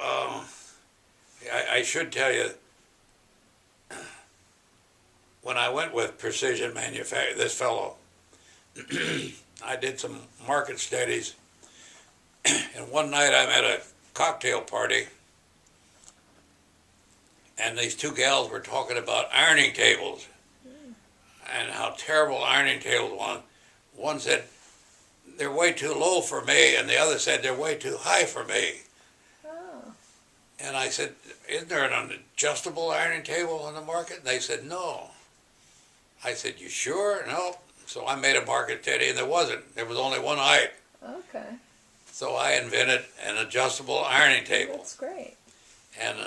I should tell you, when I went with Precision Manufacturing, this fellow, I did some market studies, and one night I'm at a cocktail party, and these two gals were talking about ironing tables and how terrible ironing tables were. One said, "They're way too low for me," and the other said, "They're way too high for me." Oh. And I said, "Isn't there an adjustable ironing table on the market?" And they said, "No." I said, "You sure?" "No." So I made a market study, and there wasn't. There was only one height. Okay. So I invented an adjustable ironing table. That's great. And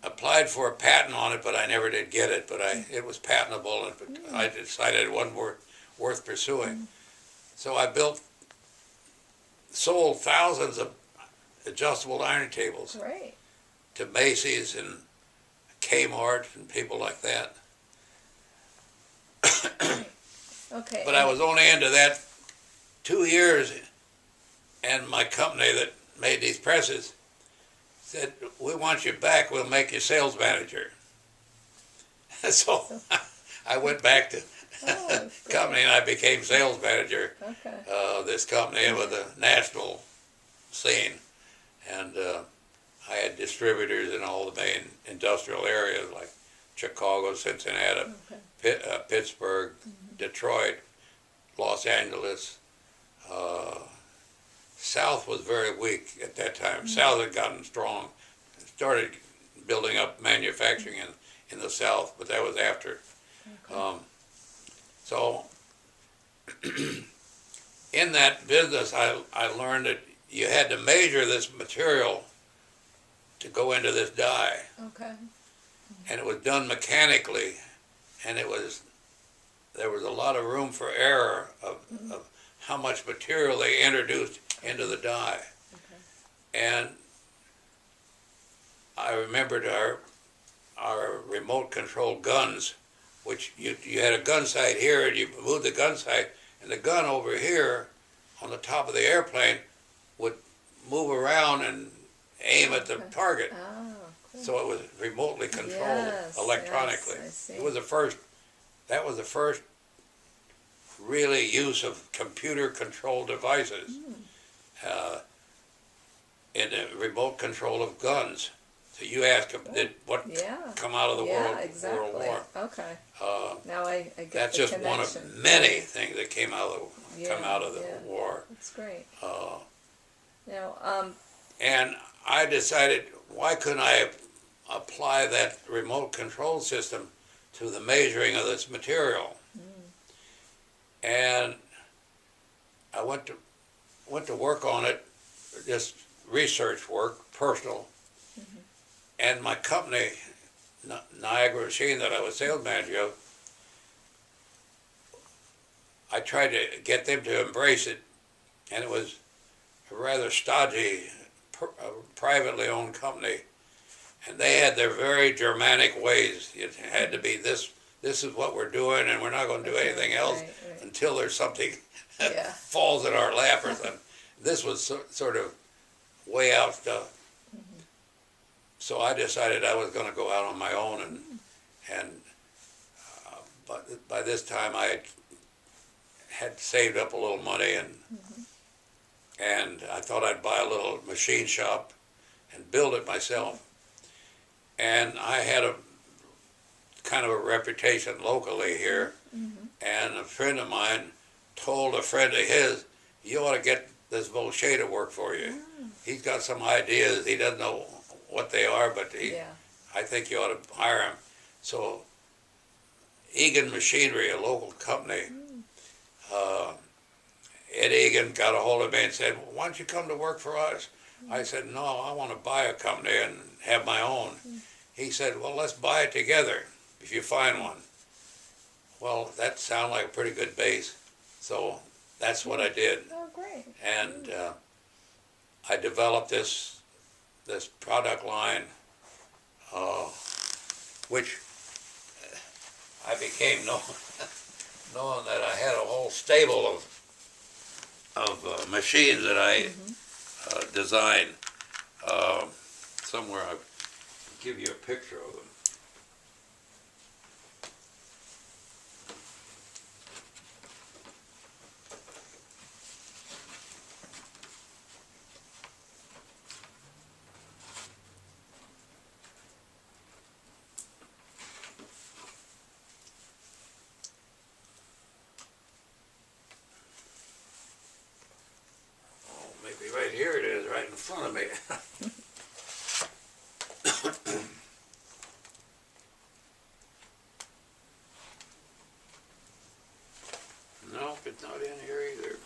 applied for a patent on it, but I never did get it. But it was patentable, and I decided it wasn't worth pursuing. So I sold thousands of adjustable ironing tables Great. to Macy's and Kmart and people like that. Okay. But I was only into that 2 years, and my company that made these presses said, "We want you back, we'll make you sales manager." So I went back to company, and I became sales manager of this company with a national scene. And I had distributors in all the main industrial areas like Chicago, Cincinnati, Pittsburgh, Detroit, Los Angeles. South was very weak at that time. South had gotten strong, started building up manufacturing in the South, but that was after. So in that business, I learned that you had to measure this material to go into this die. Okay. And it was done mechanically, and there was a lot of room for error of how much material they introduced into the die. And I remembered our remote control guns, which you had a gun sight here, and you moved the gun sight, and the gun over here on the top of the airplane would move around and aim at the target. Oh, cool. So it was remotely controlled electronically. Yes, I see. That was the first really use of computer-controlled devices in the remote control of guns. So you asked did what come out of the World War. Okay. Now I get that's the just connection. one of many things that came out of the war. That's great. Now, and I decided, why couldn't I apply that remote control system to the measuring of this material? And I went to work on it, just research work, personal. And my company, Niagara Machine, that I was sales manager of, I tried to get them to embrace it, and it was a rather stodgy, privately owned company. And they had their very Germanic ways. It had to be this is what we're doing, and we're not going to do anything else until there's something that falls in our lap or something. This was sort of way out stuff. So I decided I was going to go out on my own, but by this time I had saved up a little money, and I thought I'd buy a little machine shop and build it myself. And I had a kind of a reputation locally here, and a friend of mine told a friend of his, "You ought to get this Vaucher to work for you. He's got some ideas. He doesn't know what they are, but I think you ought to hire him." So Egan Machinery, a local company, Ed Egan got a hold of me and said, "Why don't you come to work for us?" I said, "No, I want to buy a company and have my own." He said, "Well, let's buy it together if you find one." Well, that sounded like a pretty good base, so that's what I did. Oh, great. And I developed this product line, which I became knowing that I had a whole stable of machines that I designed. Somewhere I'll give you a picture of them. Right here it is, right in front of me. No, it's not in here either.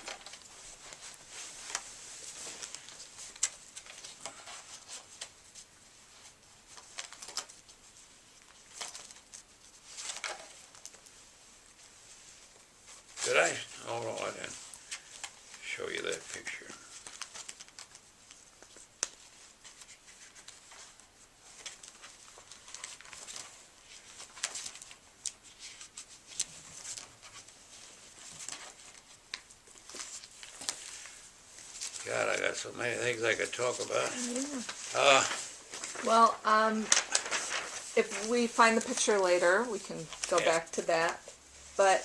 Did I? Oh no, I didn't show you that picture. God, I got so many things I could talk about. Well, if we find the picture later, we can go back to that. But,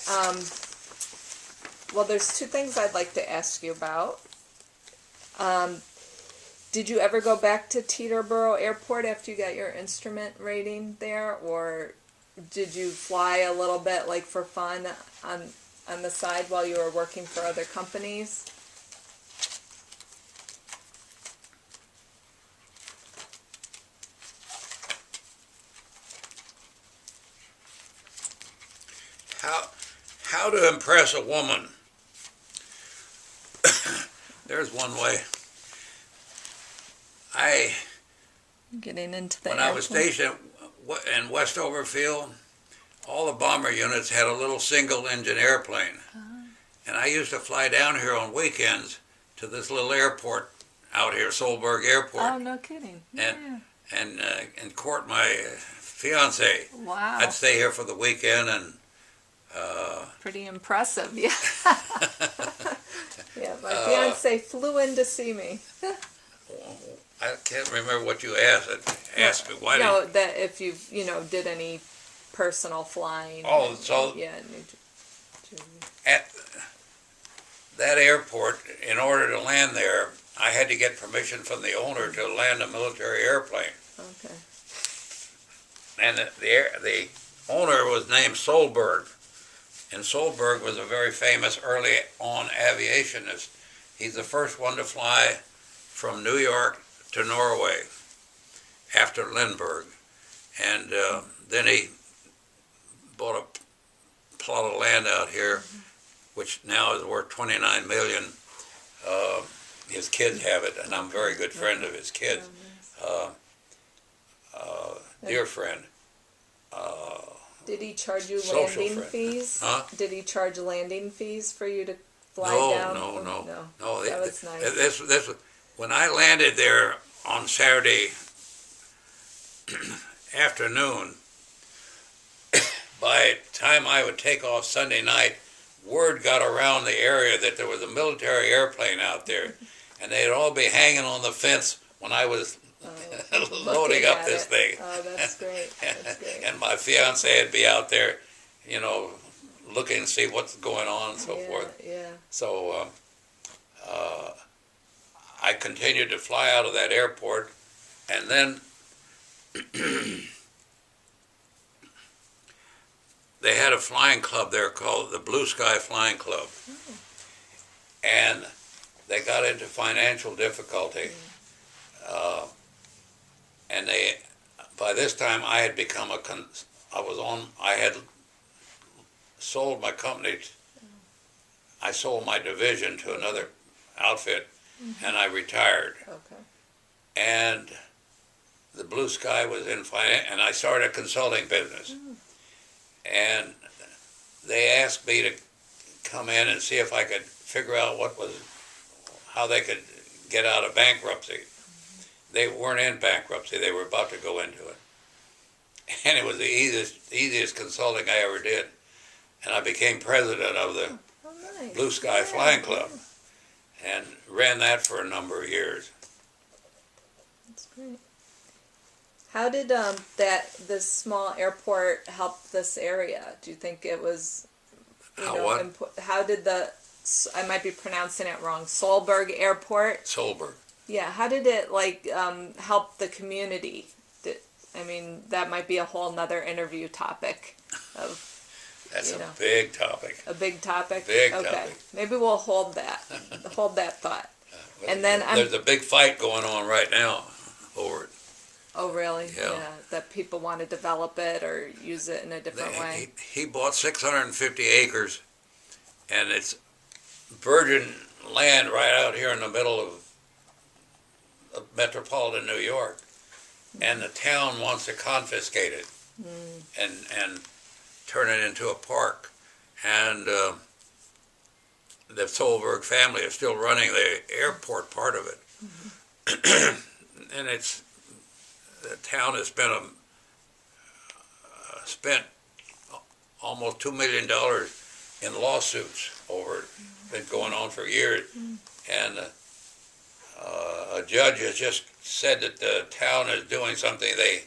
well, there's two things I'd like to ask you about. Did you ever go back to Teterboro Airport after you got your instrument rating there, or did you fly a little bit, like for fun, on the side while you were working for other companies? How to impress a woman? There's one way. Getting into the when I was stationed in Westover Field, all the bomber units had a little single-engine airplane, and I used to fly down here on weekends to this little airport out here, Solberg Airport. Oh, no kidding! And court my fiance. Wow! I'd stay here for the weekend and. Pretty impressive, yeah. Yeah, my fiance flew in to see me. I can't remember what you asked me. Why? No, that if you did any personal flying. Oh, so yeah. at that airport, in order to land there, I had to get permission from the owner to land a military airplane. Okay. And the owner was named Solberg. And Solberg was a very famous early on aviationist. He's the first one to fly from New York to Norway after Lindbergh. And then he bought a plot of land out here, which now is worth $29 million. His kids have it, and I'm a very good friend of his kids. Dear friend. Did he charge you Social landing friend. fees? Huh? Did he charge landing fees for you to fly down? No. That was nice. This, when I landed there on Saturday afternoon, by the time I would take off Sunday night, word got around the area that there was a military airplane out there, and they'd all be hanging on the fence when I was loading up this thing. Oh, that's great. That's great. And my fiance would be out there, looking to see what's going on and so forth. Yeah. So I continued to fly out of that airport, and then they had a flying club there called the Blue Sky Flying Club. And they got into financial difficulty. And by this time I had become I had sold my company. I sold my division to another outfit, and I retired. Okay. And the Blue Sky was in finance, and I started a consulting business. And they asked me to come in and see if I could figure out how they could get out of bankruptcy. They weren't in bankruptcy, they were about to go into it. And it was the easiest consulting I ever did. And I became president of the Blue Sky Flying Club and ran that for a number of years. That's great. How did this small airport help this area? Do you think it was, how did I might be pronouncing it wrong, Solberg Airport? Solberg. Yeah, how did it help the community? That might be a whole nother interview topic. That's a big topic. A big topic? Big okay. topic. Maybe we'll hold that thought. And then there's a big fight going on right now over it. Oh, really? Yeah. That people want to develop it or use it in a different way. He bought 650 acres, and it's virgin land right out here in the middle of metropolitan New York, and the town wants to confiscate it and turn it into a park. And the Solberg family is still running the airport part of it, and the town has spent almost $2 million in lawsuits over it. Been going on for years, and a judge has just said that the town is doing something they